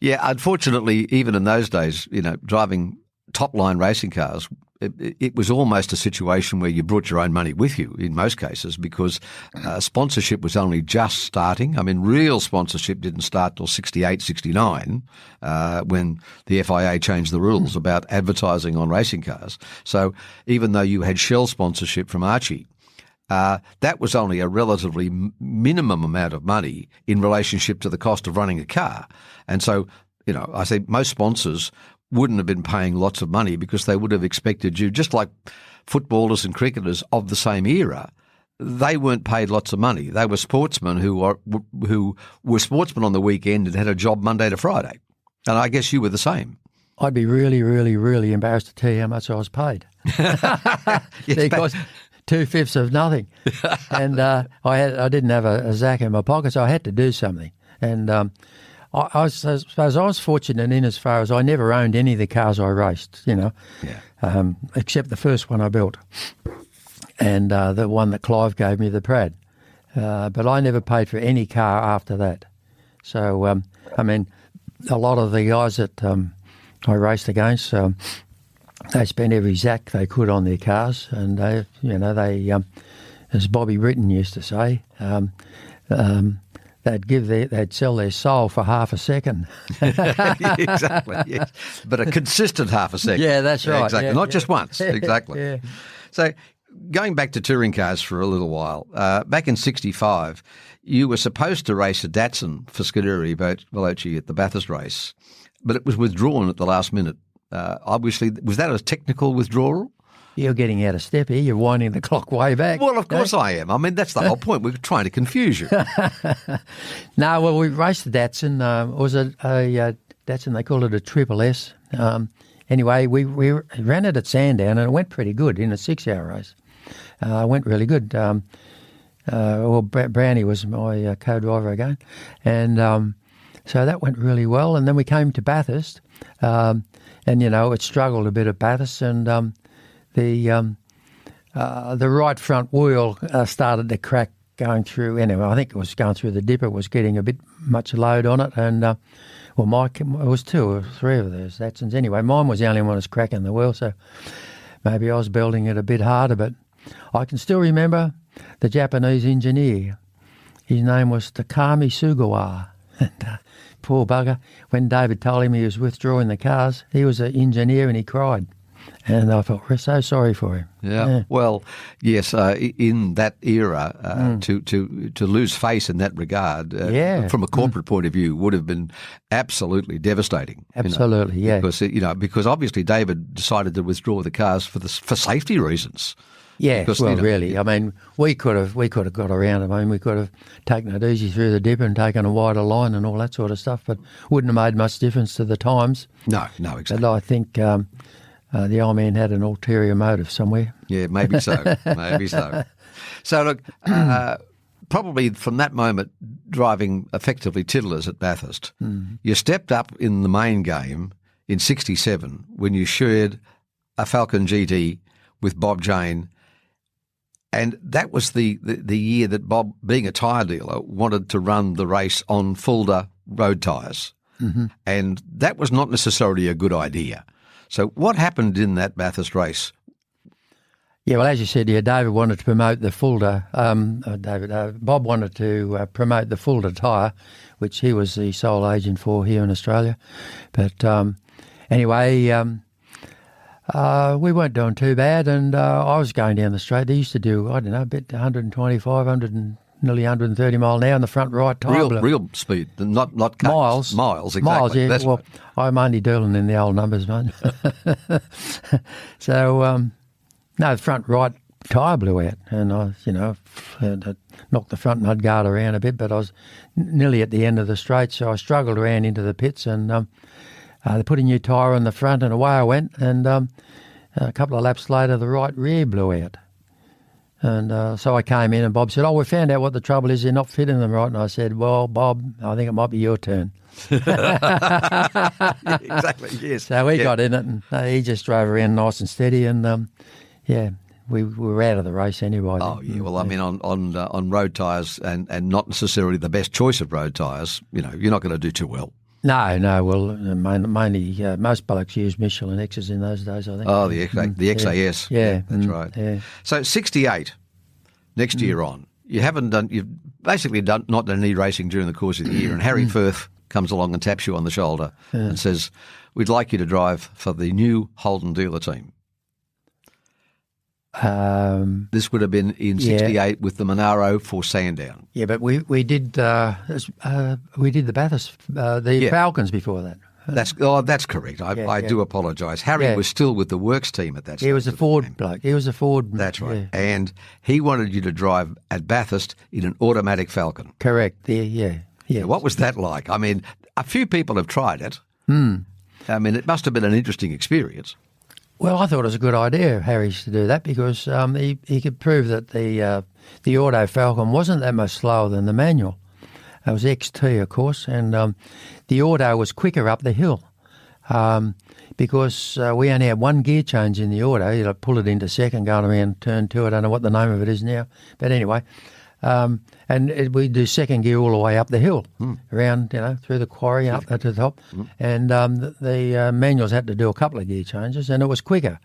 Yeah, unfortunately, even in those days, driving top-line racing cars, it was almost a situation where you brought your own money with you in most cases because sponsorship was only just starting. I mean, real sponsorship didn't start till 68, 69 when the FIA changed the rules about advertising on racing cars. So even though you had shell sponsorship from Archie, that was only a relatively minimum amount of money in relationship to the cost of running a car. And so, I say most sponsors wouldn't have been paying lots of money because they would have expected you, just like footballers and cricketers of the same era, they weren't paid lots of money. They were sportsmen who were sportsmen on the weekend and had a job Monday to Friday. And I guess you were the same. I'd be really, really, really embarrassed to tell you how much I was paid. Because 2/5 of nothing. And I didn't have a zack in my pocket, so I had to do something. And I suppose I was fortunate in as far as I never owned any of the cars I raced, except the first one I built and the one that Clive gave me, the Prad. But I never paid for any car after that. So, a lot of the guys that I raced against, they spent every zack they could on their cars, and they, as Bobby Britton used to say, they'd sell their soul for half a second. Exactly, yes. But a consistent half a second. Yeah, that's right. Exactly, yeah, not just once. Exactly. Yeah. So going back to touring cars for a little while, back in 65, you were supposed to race a Datsun for Scuderia Veloce at the Bathurst race, but it was withdrawn at the last minute. Obviously, was that a technical withdrawal? You're getting out of step here. You're winding the clock way back. Well, of course I am. I mean, that's the whole point. We're trying to confuse you. No, well, we raced the Datsun. It was a Datsun, they called it a Triple S. Anyway, we ran it at Sandown, and it went pretty good in a 6-hour race. It went really good. Brownie was my co-driver again. And so that went really well. And then we came to Bathurst, and, it struggled a bit at Bathurst, and the right front wheel started to crack going through. Anyway, I think it was going through the dipper. It was getting a bit much load on it, and it was 2 or 3 of those Datsuns. Anyway, mine was the only one that was cracking the wheel, so maybe I was belting it a bit harder. But I can still remember the Japanese engineer. His name was Takami Sugawa. And poor bugger, when David told him he was withdrawing the cars, he was an engineer and he cried. And I felt so sorry for him. Yeah. Well, yes, in that era, to lose face in that regard, from a corporate point of view, would have been absolutely devastating. Absolutely, because obviously David decided to withdraw the cars for safety reasons. Yeah, because, really. I mean, we could have got around it. I mean, we could have taken it easy through the dipper and taken a wider line and all that sort of stuff, but wouldn't have made much difference to the times. No, exactly. But I think the old man had an ulterior motive somewhere. Yeah, maybe so. Maybe so. So, look, probably from that moment, driving effectively tiddlers at Bathurst, you stepped up in the main game in 67 when you shared a Falcon GT with Bob Jane. And that was the year that Bob, being a tyre dealer, wanted to run the race on Fulda road tyres. Mm-hmm. And that was not necessarily a good idea. So what happened in that Bathurst race? Yeah, well, as you said, David wanted to promote the Fulda. Bob wanted to promote the Fulda tyre, which he was the sole agent for here in Australia. But anyway, we weren't doing too bad, and I was going down the straight. They used to do, I don't know, a bit 125, nearly 130 mile an hour in the front right tyre. Real speed, not miles. Miles, exactly. Miles, yeah. That's well, I'm only dealing in the old numbers, mate. So, no, the front right tyre blew out, and I, had knocked the front mudguard around a bit, but I was nearly at the end of the straight, so I struggled around into the pits, and they put a new tyre on the front, and away I went, and a couple of laps later, the right rear blew out. And so I came in and Bob said, we found out what the trouble is, they're not fitting them right. And I said, well, Bob, I think it might be your turn. Exactly, yes. So we got in it, and he just drove around nice and steady, and we were out of the race anyway. Oh, yeah, well, I mean, on road tyres and not necessarily the best choice of road tyres, you're not going to do too well. No. Well, mainly most blokes used Michelin X's in those days, I think. Oh, the XAS. Yeah, that's right. Yeah. So 68, next year on, you've basically not done any racing during the course of the year, and Harry Firth comes along and taps you on the shoulder and says, "We'd like you to drive for the new Holden dealer team." This would have been in 68 with the Monaro for Sandown. Yeah, but we did the Bathurst, Falcons before that. That's correct. I do apologise. Harry was still with the works team at that stage. He was a Ford bloke. He was a Ford. That's right. Yeah. And he wanted you to drive at Bathurst in an automatic Falcon. Correct. Yeah. What was that like? I mean, a few people have tried it. I mean, it must have been an interesting experience. Well, I thought it was a good idea, Harry's, to do that, because he could prove that the Auto Falcon wasn't that much slower than the manual. It was XT, of course, and the Auto was quicker up the hill because we only had one gear change in the Auto. You'd pull it into second, going around turn 2. I don't know what the name of it is now. But anyway, we do second gear all the way up the hill, around, through the quarry up to the top. And the manuals had to do a couple of gear changes, and it was quicker.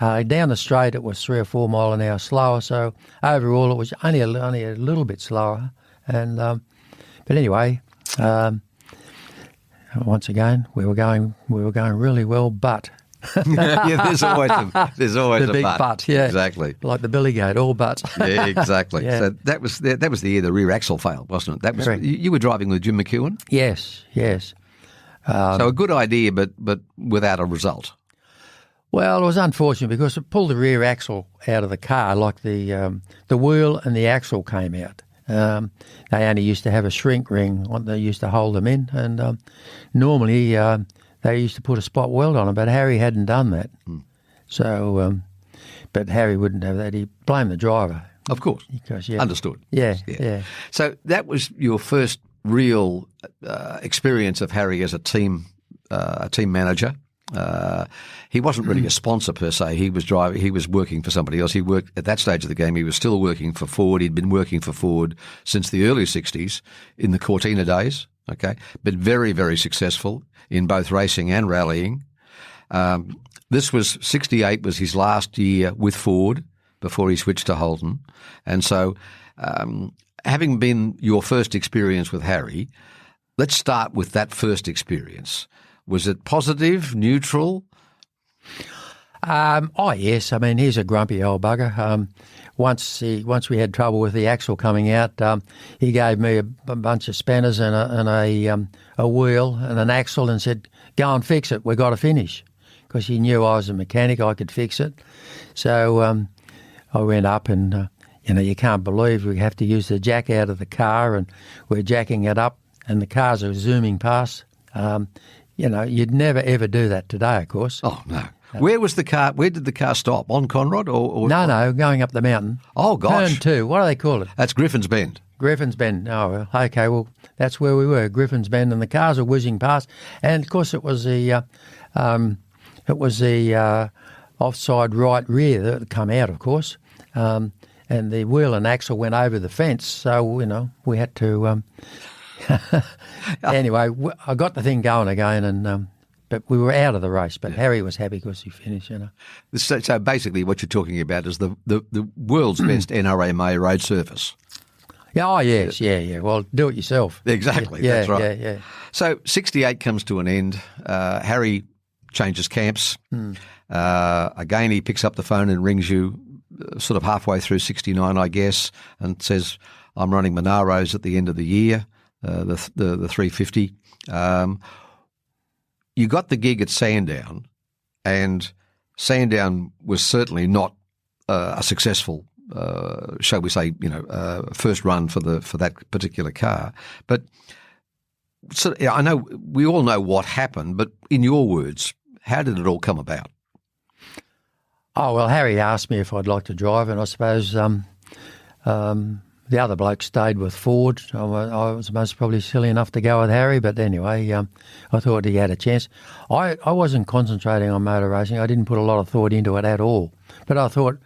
Down the straight, it was 3 or 4 mile an hour slower. So overall, it was only a little bit slower. And but anyway, once again, we were going really well, but. There's always the big but. Yeah, exactly, like the Billy Goat, all but. Yeah, exactly. Yeah. So that was the year the rear axle failed, wasn't it? That was correct. You were driving with Jim McEwen. Yes. So a good idea, but without a result. Well, it was unfortunate because it pulled the rear axle out of the car, like the wheel and the axle came out. They only used to have a shrink ring. They used to hold them in, and normally. They used to put a spot weld on it, but Harry hadn't done that. So, but Harry wouldn't have that. He blamed the driver. Of course. Because, Understood. Yeah. So that was your first real experience of Harry as a team manager. He wasn't really a sponsor per se. He was working for somebody else. He worked at that stage of the game. He was still working for Ford. He'd been working for Ford since the early 60s in the Cortina days. Okay, but very, very successful in both racing and rallying. This was 68 was his last year with Ford before he switched to Holden. And so having been your first experience with Harry, let's start with that first experience. Was it positive, neutral? Yes. I mean, he's a grumpy old bugger. Once we had trouble with the axle coming out, he gave me a bunch of spanners and a wheel and an axle and said, "Go and fix it. We've got to finish," because he knew I was a mechanic. I could fix it. So I went up and you can't believe we have to use the jack out of the car, and we're jacking it up, and the cars are zooming past. You'd never ever do that today, of course. Oh no. Where was the car? Where did the car stop? On Conrod or No, going up the mountain. Oh gosh, Turn 2. What do they call it? That's Griffin's Bend. Griffin's Bend. Oh, okay. Well, that's where we were, Griffin's Bend, and the cars were whizzing past. And of course, it was the offside right rear that had come out, of course, and the wheel and axle went over the fence. So we had to. Anyway, I got the thing going again, and. But we were out of the race, but Harry was happy because he finished, So basically what you're talking about is the world's best NRMA road surface. Yeah, oh, yes, yeah. Well, do it yourself. Exactly, yeah, that's right. Yeah. So 68 comes to an end. Harry changes camps. Again, he picks up the phone and rings you sort of halfway through 69, I guess, and says, I'm running Monaros at the end of the year, the 350. You got the gig at Sandown, and Sandown was certainly not a successful, shall we say, first run for that particular car. But so I know we all know what happened, but in your words, how did it all come about? Oh, well, Harry asked me if I'd like to drive, and I suppose the other bloke stayed with Ford. I was most probably silly enough to go with Harry, but anyway, I thought he had a chance. I wasn't concentrating on motor racing. I didn't put a lot of thought into it at all. But I thought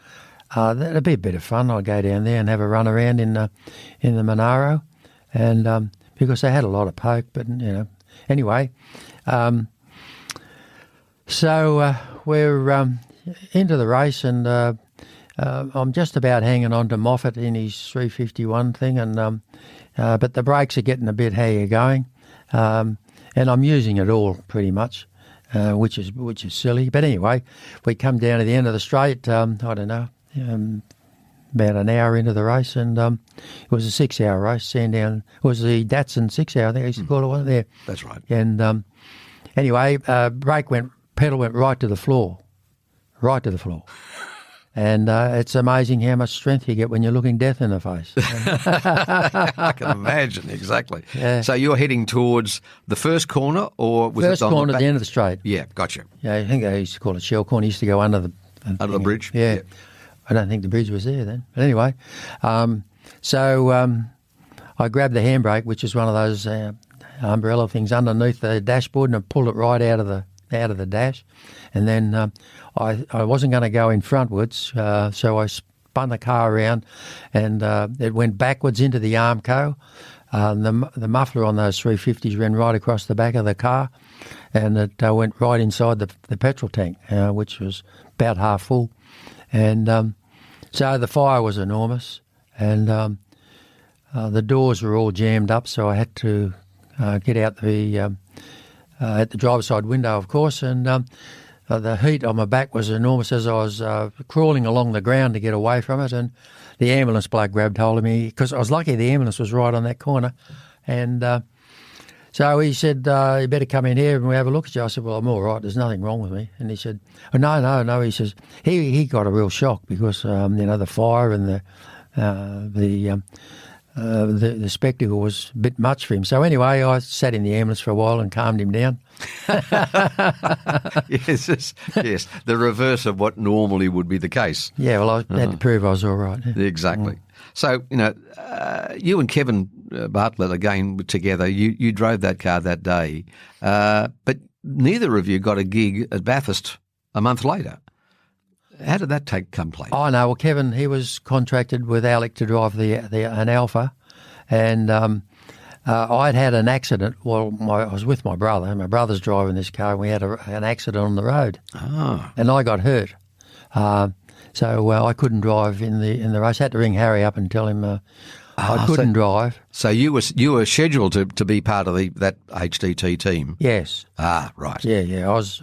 that'd be a bit of fun. I'd go down there and have a run around in the Monaro, and because they had a lot of poke. But anyway, so we're into the race, and I'm just about hanging on to Moffat in his 351 thing, and but the brakes are getting a bit how you're going, and I'm using it all pretty much, which is silly. But anyway, we come down to the end of the straight. I don't know, about an hour into the race, and it was a 6-hour race. Sandown was the Datsun 6-hour. I think I used to call it, wasn't there? That's right. And anyway, pedal went right to the floor. Right to the floor. And it's amazing how much strength you get when you're looking death in the face. I can imagine, exactly. Yeah. So you're heading towards the first corner, or was first it on corner the at the end of the straight. Yeah, gotcha. Yeah, I think they used to call it Shell Corner. It used to go under the bridge? Yeah. I don't think the bridge was there then. But anyway, so I grabbed the handbrake, which is one of those umbrella things underneath the dashboard, and I pulled it right out of the dash. And then I wasn't going to go in frontwards, so I spun the car around, and it went backwards into the Armco. The muffler on those 350s ran right across the back of the car, and it went right inside the petrol tank, which was about half full. And so the fire was enormous, and the doors were all jammed up, so I had to get out at the driver's side window, of course, and the heat on my back was enormous as I was crawling along the ground to get away from it, and the ambulance bloke grabbed hold of me, because I was lucky the ambulance was right on that corner, and so he said, you better come in here and we'll have a look at you. I said, well, I'm all right, there's nothing wrong with me. And he said, oh, no, he says, he got a real shock because, the fire and the spectacle was a bit much for him. So anyway, I sat in the ambulance for a while and calmed him down. Yes, the reverse of what normally would be the case. Yeah, well, I had to prove I was all right. Yeah. Exactly. So, you and Kevin Bartlett, again, together, you drove that car that day, but neither of you got a gig at Bathurst a month later. How did that come place? Oh, no, well, Kevin, he was contracted with Alec to drive an Alpha, and I'd had an accident. Well, I was with my brother, and my brother's driving this car, and we had an accident on the road, and I got hurt. So I couldn't drive in the race. I had to ring Harry up and tell him I couldn't drive. So you were scheduled to be part of that HDT team? Yes. Right. Yeah. I was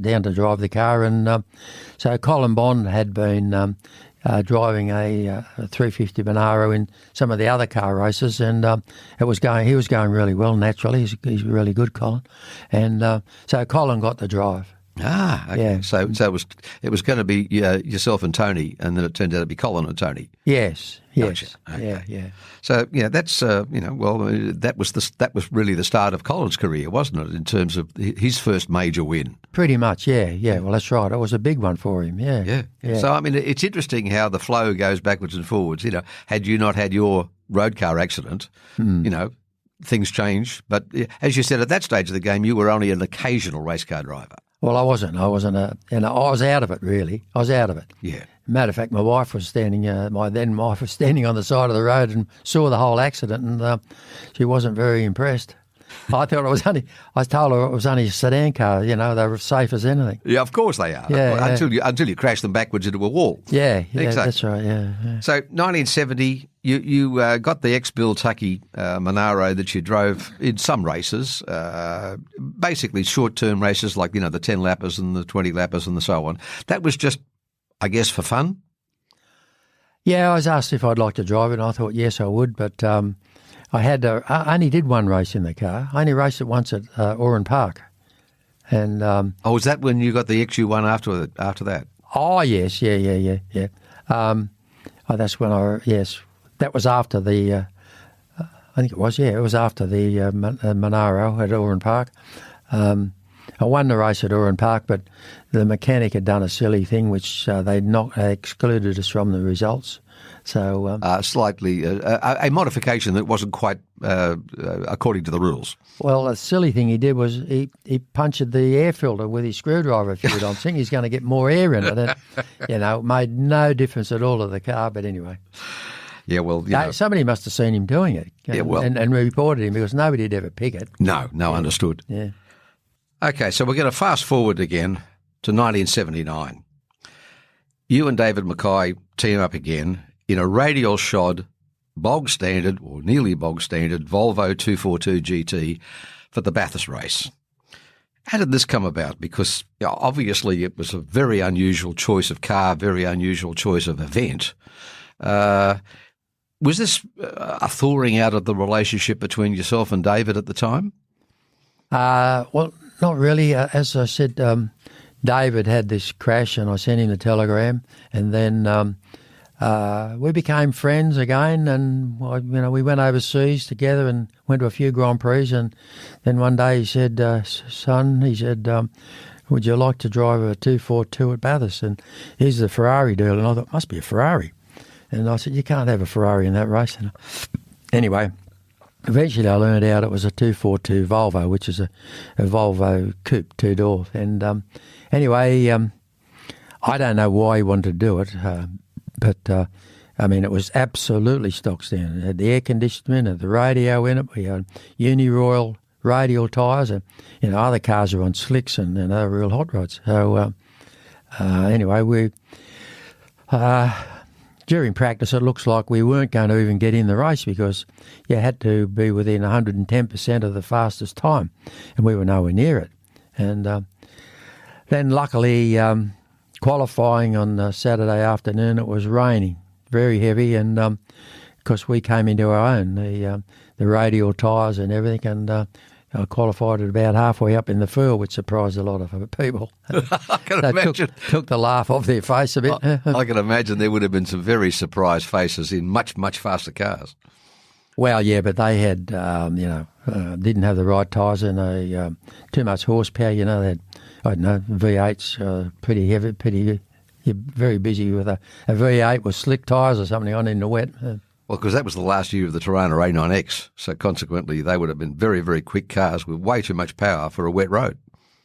down to drive the car, and so Colin Bond had been driving a 350 Monaro in some of the other car races, and he was going really well naturally. He's really good, Colin, and so Colin got the drive. Okay. Yeah. So it was going to be yourself and Tony, and then it turned out to be Colin and Tony. Yes. Gotcha. Okay. Yeah. So that's that was really the start of Colin's career, wasn't it? In terms of his first major win. Pretty much. Yeah. Well, that's right. It was a big one for him. Yeah. So I mean, it's interesting how the flow goes backwards and forwards. Had you not had your road car accident, things change. But as you said, at that stage of the game, you were only an occasional race car driver. Well, I wasn't. I was out of it, really. I was out of it. Yeah. Matter of fact, my wife was standing. My then wife was standing on the side of the road and saw the whole accident, and she wasn't very impressed. I thought I told her it was only a sedan car. They were safe as anything. Yeah, of course they are. Yeah, until you crash them backwards into a wall. Yeah, exactly. That's right. Yeah. So 1970, you got the ex-Bill Tucky Monaro that you drove in some races, basically short-term races like the 10-lappers and the 20-lappers and so on. That was just, I guess, for fun. Yeah, I was asked if I'd like to drive it, and I thought yes, I would, but I only did one race in the car. I only raced it once at Oran Park. And was that when you got the XU1 after that? Oh, yes, yeah. That's when that was after the, I think it was after the Monaro at Oran Park. I won the race at Oran Park, but the mechanic had done a silly thing which they excluded us from the results. So slightly a modification that wasn't quite according to the rules. Well, a silly thing he did was he punctured the air filter with his screwdriver a few times, thinking he's going to get more air in it. And, it made no difference at all to the car. But anyway. Yeah, well, somebody must have seen him doing it and reported him because nobody would ever pick it. No, understood. Yeah. Okay, so we're going to fast forward again to 1979. You and David McKay team up again in a radial shod, bog standard or nearly bog standard Volvo 242 GT for the Bathurst race. How did this come about? Because obviously it was a very unusual choice of car, very unusual choice of event. Was this a thawing out of the relationship between yourself and David at the time? Well, not really. As I said, David had this crash and I sent him the telegram, and then we became friends again, and we went overseas together and went to a few Grand Prix, and then one day he said, son, would you like to drive a 242 at Bathurst? And here's the Ferrari deal, and I thought, must be a Ferrari. And I said, you can't have a Ferrari in that race. And anyway, eventually I learned out it was a 242 Volvo, which is a Volvo coupe, two-door. And anyway, I don't know why he wanted to do it, but it was absolutely stock standard. It had the air conditioning, it had the radio in it. We had Uniroyal radial tyres, and other cars are on slicks and other real hot rods. So anyway, during practice, it looks like we weren't going to even get in the race because you had to be within 110% of the fastest time, and we were nowhere near it. And then luckily, qualifying on Saturday afternoon, it was raining, very heavy, and of course we came into our own, the radial tyres and everything, and I qualified at about halfway up in the field, which surprised a lot of people. I can imagine. Took the laugh off their face a bit. I can imagine there would have been some very surprised faces in much, much faster cars. Well, yeah, but they had, didn't have the right tyres and too much horsepower. They had, V8s, pretty heavy, you're very busy with a V8 with slick tyres or something on in the wet. Well, because that was the last year of the Tirana A9X, so consequently they would have been very, very quick cars with way too much power for a wet road.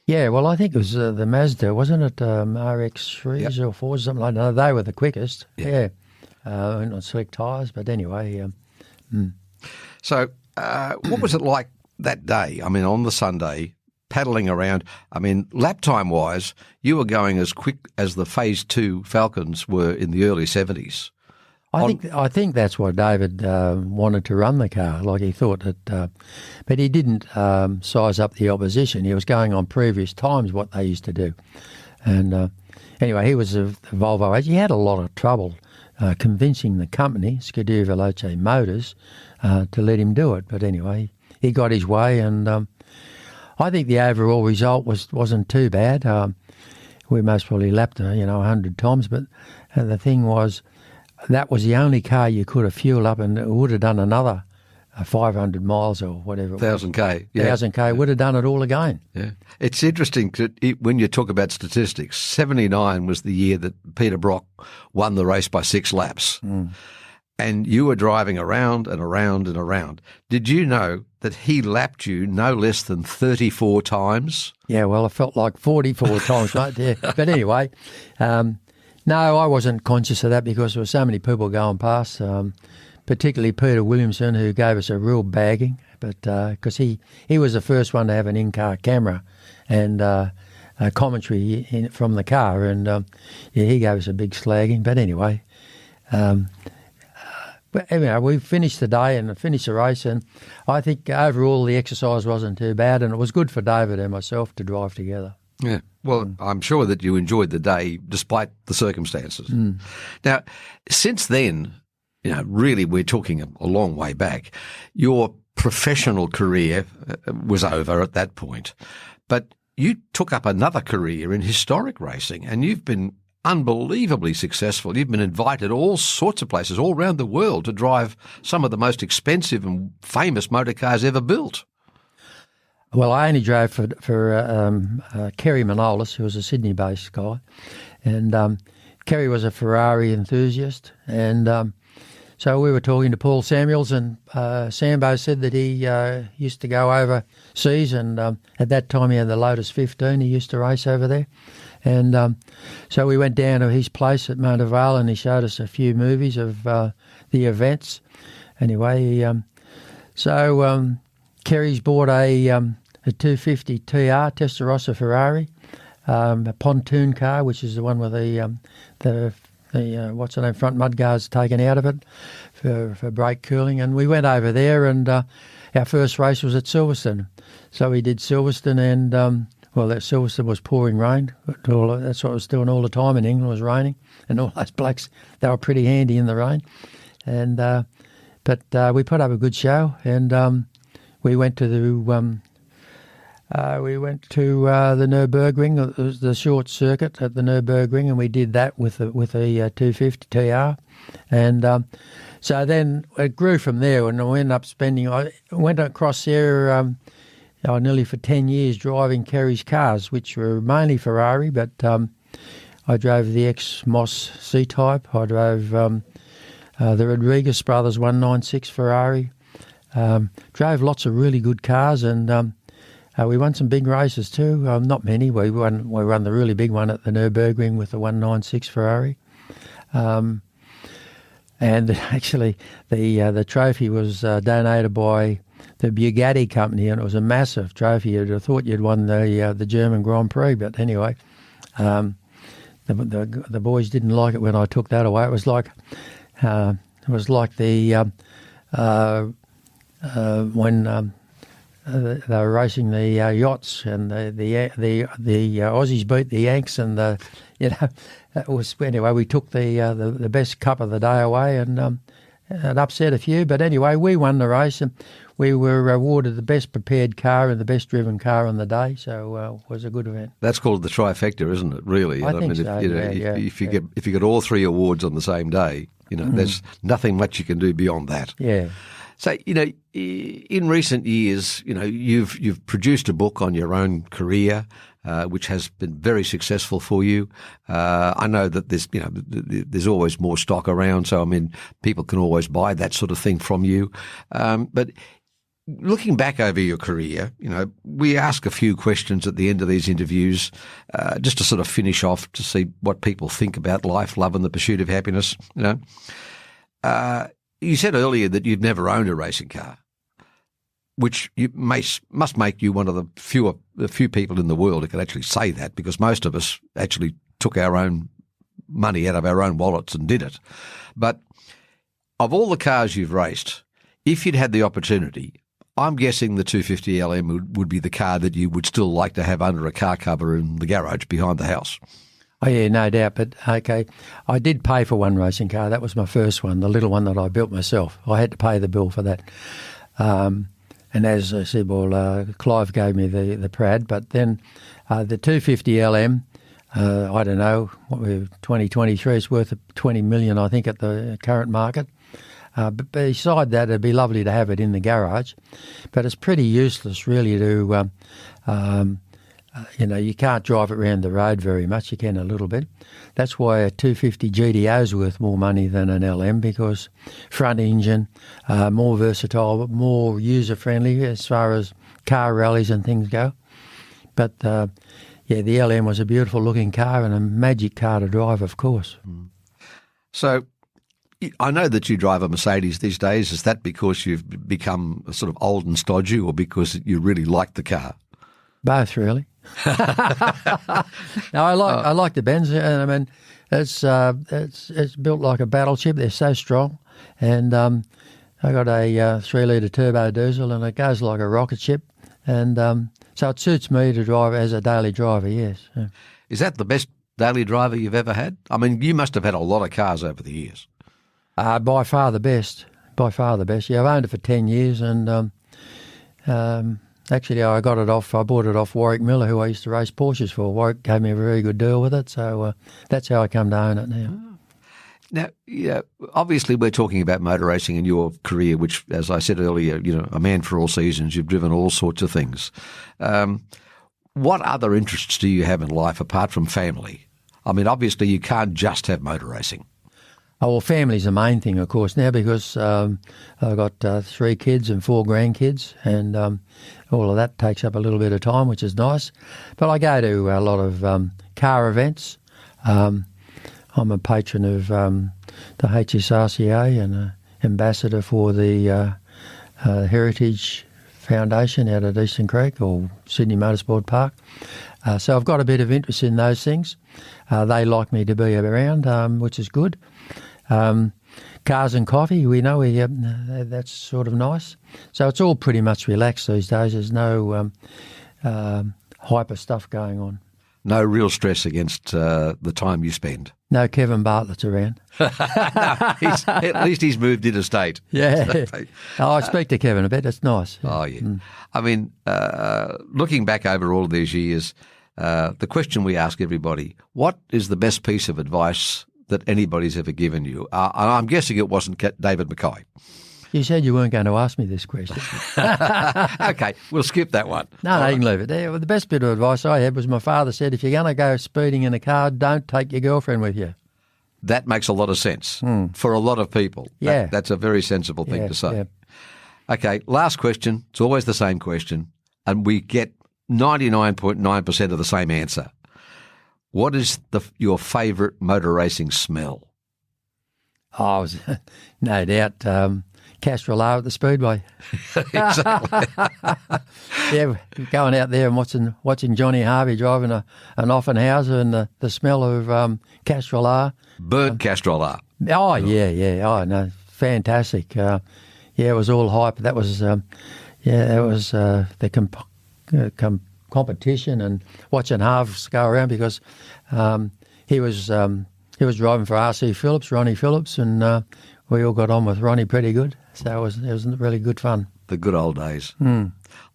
Yeah, well, I think it was the Mazda, wasn't it? RX3s or 4s, something like that. They were the quickest. Yeah. On slick tyres, but anyway. So what was it like that day? I mean, on the Sunday, paddling around. I mean, lap time-wise, you were going as quick as the Phase 2 Falcons were in the early 70s. I think that's why David wanted to run the car. Like he thought that, but he didn't size up the opposition. He was going on previous times what they used to do. And anyway, he was a Volvo agent. He had a lot of trouble convincing the company, Scuderia Veloce Motors, to let him do it. But anyway, he got his way, and I think the overall result wasn't too bad. We most probably lapped 100 times, but the thing was, that was the only car you could have fueled up, and it would have done another 500 miles or whatever. 1,000K. Yeah. 1,000K, would have done it all again. Yeah. It's interesting when you talk about statistics, 79 was the year that Peter Brock won the race by 6 laps. And you were driving around and around and around. Did you know that he lapped you no less than 34 times? Yeah, well, it felt like 44 times right there. But anyway, no, I wasn't conscious of that because there were so many people going past, particularly Peter Williamson, who gave us a real bagging. But because he was the first one to have an in-car camera and commentary from the car, and he gave us a big slagging. But anyway, we finished the day and finished the race, and I think overall the exercise wasn't too bad, and it was good for David and myself to drive together. Yeah. Well, I'm sure that you enjoyed the day despite the circumstances. Now, since then, really we're talking a long way back. Your professional career was over at that point, but you took up another career in historic racing, and you've been unbelievably successful. You've been invited all sorts of places all around the world to drive some of the most expensive and famous motor cars ever built. Well, I only drove for Kerry Monaros, who was a Sydney-based guy, and Kerry was a Ferrari enthusiast, and so we were talking to Paul Samuels, and Sambo said that he used to go overseas, and at that time he had the Lotus 15. He used to race over there, and so we went down to his place at Mount Vale, and he showed us a few movies of the events. Anyway, so Kerry's bought a 250 TR Testarossa Ferrari, a pontoon car, which is the one with the what's the name, front mudguards taken out of it for brake cooling. And we went over there, and our first race was at Silverstone. So we did Silverstone, and that Silverstone was pouring rain. That's what it was doing all the time in England, was raining, and all those blokes, they were pretty handy in the rain. And but we put up a good show, and we went to the the Nürburgring. It was the short circuit at the Nürburgring, and we did that with the 250 TR. And so then it grew from there, and we ended up I went across there nearly for 10 years driving Kerry's cars, which were mainly Ferrari, but I drove the ex-Moss C-Type. I drove the Rodriguez Brothers 196 Ferrari. Drove lots of really good cars, and we won some big races too. Not many. We won the really big one at the Nürburgring with the 196 Ferrari. And actually, the trophy was donated by the Bugatti company, and it was a massive trophy. You'd have thought you'd won the German Grand Prix, but anyway, the boys didn't like it when I took that away. It was like when they were racing the yachts, and the Aussies beat the Yanks, and it was, anyway, we took the best cup of the day away, and it upset a few, but anyway, we won the race, and we were awarded the best prepared car and the best driven car on the day, so it was a good event. That's called the trifecta, isn't it? Really, I think so. If you get all three awards on the same day, there's nothing much you can do beyond that. Yeah. So, in recent years, you've produced a book on your own career, which has been very successful for you. I know that there's always more stock around, so people can always buy that sort of thing from you. But looking back over your career, we ask a few questions at the end of these interviews, just to sort of finish off, to see what people think about life, love, and the pursuit of happiness. You said earlier that you've never owned a racing car, which must make you one of the few people in the world who can actually say that, because most of us actually took our own money out of our own wallets and did it. But of all the cars you've raced, if you'd had the opportunity, I'm guessing the 250 LM would be the car that you would still like to have under a car cover in the garage behind the house. Oh, yeah, no doubt. But, okay, I did pay for one racing car. That was my first one, the little one that I built myself. I had to pay the bill for that. And as I said, Clive gave me the Prad. But then the 250 LM, I don't know, 2023 is worth $20 million, I think, at the current market. But beside that, it'd be lovely to have it in the garage. But it's pretty useless, really, to... you can't drive it around the road very much. You can a little bit. That's why a 250 GTO is worth more money than an LM, because front engine, more versatile, more user-friendly as far as car rallies and things go. But, the LM was a beautiful-looking car and a magic car to drive, of course. So I know that you drive a Mercedes these days. Is that because you've become sort of old and stodgy, or because you really like the car? Both, really. No, I like the Benz. And it's built like a battleship. They're so strong, and I got a 3-litre turbo diesel, and it goes like a rocket ship. And so it suits me to drive as a daily driver, yes. Yeah. Is that the best daily driver you've ever had? I mean, you must have had a lot of cars over the years. By far the best. By far the best. Yeah, I've owned it for 10 years and actually I bought it off Warwick Miller, who I used to race Porsches for. Warwick gave me a very good deal with it, so that's how I come to own it now. Now, yeah, obviously we're talking about motor racing in your career, which, as I said earlier, a man for all seasons. You've driven all sorts of things. What other interests do you have in life apart from family? I mean, obviously you can't just have motor racing. Oh, well, family's the main thing, of course, now because I've got 3 kids and 4 grandkids, and all of that takes up a little bit of time, which is nice. But I go to a lot of car events. I'm a patron of the HSRCA and an ambassador for the Heritage Foundation out at Eastern Creek or Sydney Motorsport Park. So I've got a bit of interest in those things. They like me to be around, which is good. Cars and coffee, that's sort of nice. So it's all pretty much relaxed these days. There's no hyper stuff going on. No real stress against the time you spend. No Kevin Bartlett's around. No, at least he's moved interstate. Yeah. I speak to Kevin a bit. It's nice. Oh, yeah. I mean, looking back over all of these years, the question we ask everybody, what is the best piece of advice that anybody's ever given you? I'm guessing it wasn't David McKay. You said you weren't going to ask me this question. Okay, we'll skip that one. No, you can leave it there. The best bit of advice I had was my father said, if you're going to go speeding in a car, don't take your girlfriend with you. That makes a lot of sense for a lot of people. Yeah. That's a very sensible thing to say. Yeah. Okay, last question. It's always the same question, and we get 99.9% of the same answer. What is your favourite motor racing smell? Oh, no doubt Castrollar at the Speedway. Exactly. Yeah, going out there and watching Johnny Harvey driving an Offenhauser and the smell of Castrollar. Burnt Castrollar. Oh, yeah. Oh, no, fantastic. It was all hype. That was, the competition and watching Harves go around because he was driving for R.C. Phillips, Ronnie Phillips, and we all got on with Ronnie pretty good. So it was really good fun. The good old days.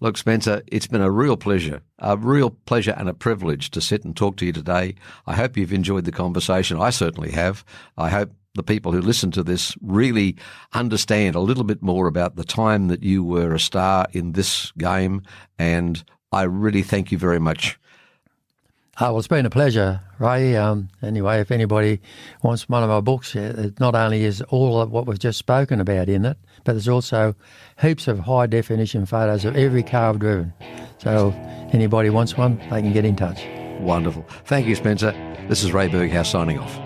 Look, Spencer, it's been a real pleasure and a privilege to sit and talk to you today. I hope you've enjoyed the conversation. I certainly have. I hope the people who listen to this really understand a little bit more about the time that you were a star in this game, and I really thank you very much. Well, it's been a pleasure, Ray. Anyway, if anybody wants one of my books, it not only is all of what we've just spoken about in it, but there's also heaps of high-definition photos of every car I've driven. So if anybody wants one, they can get in touch. Wonderful. Thank you, Spencer. This is Ray Berghouse signing off.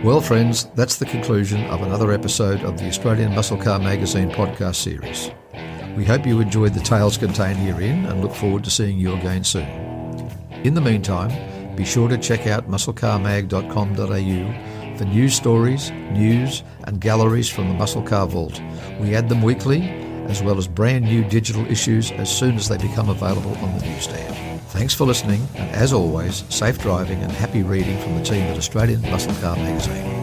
Well, friends, that's the conclusion of another episode of the Australian Muscle Car Magazine podcast series. We hope you enjoyed the tales contained herein and look forward to seeing you again soon. In the meantime, be sure to check out musclecarmag.com.au for news stories, news and galleries from the Muscle Car Vault. We add them weekly, as well as brand new digital issues as soon as they become available on the newsstand. Thanks for listening, and as always, safe driving and happy reading from the team at Australian Muscle Car Magazine.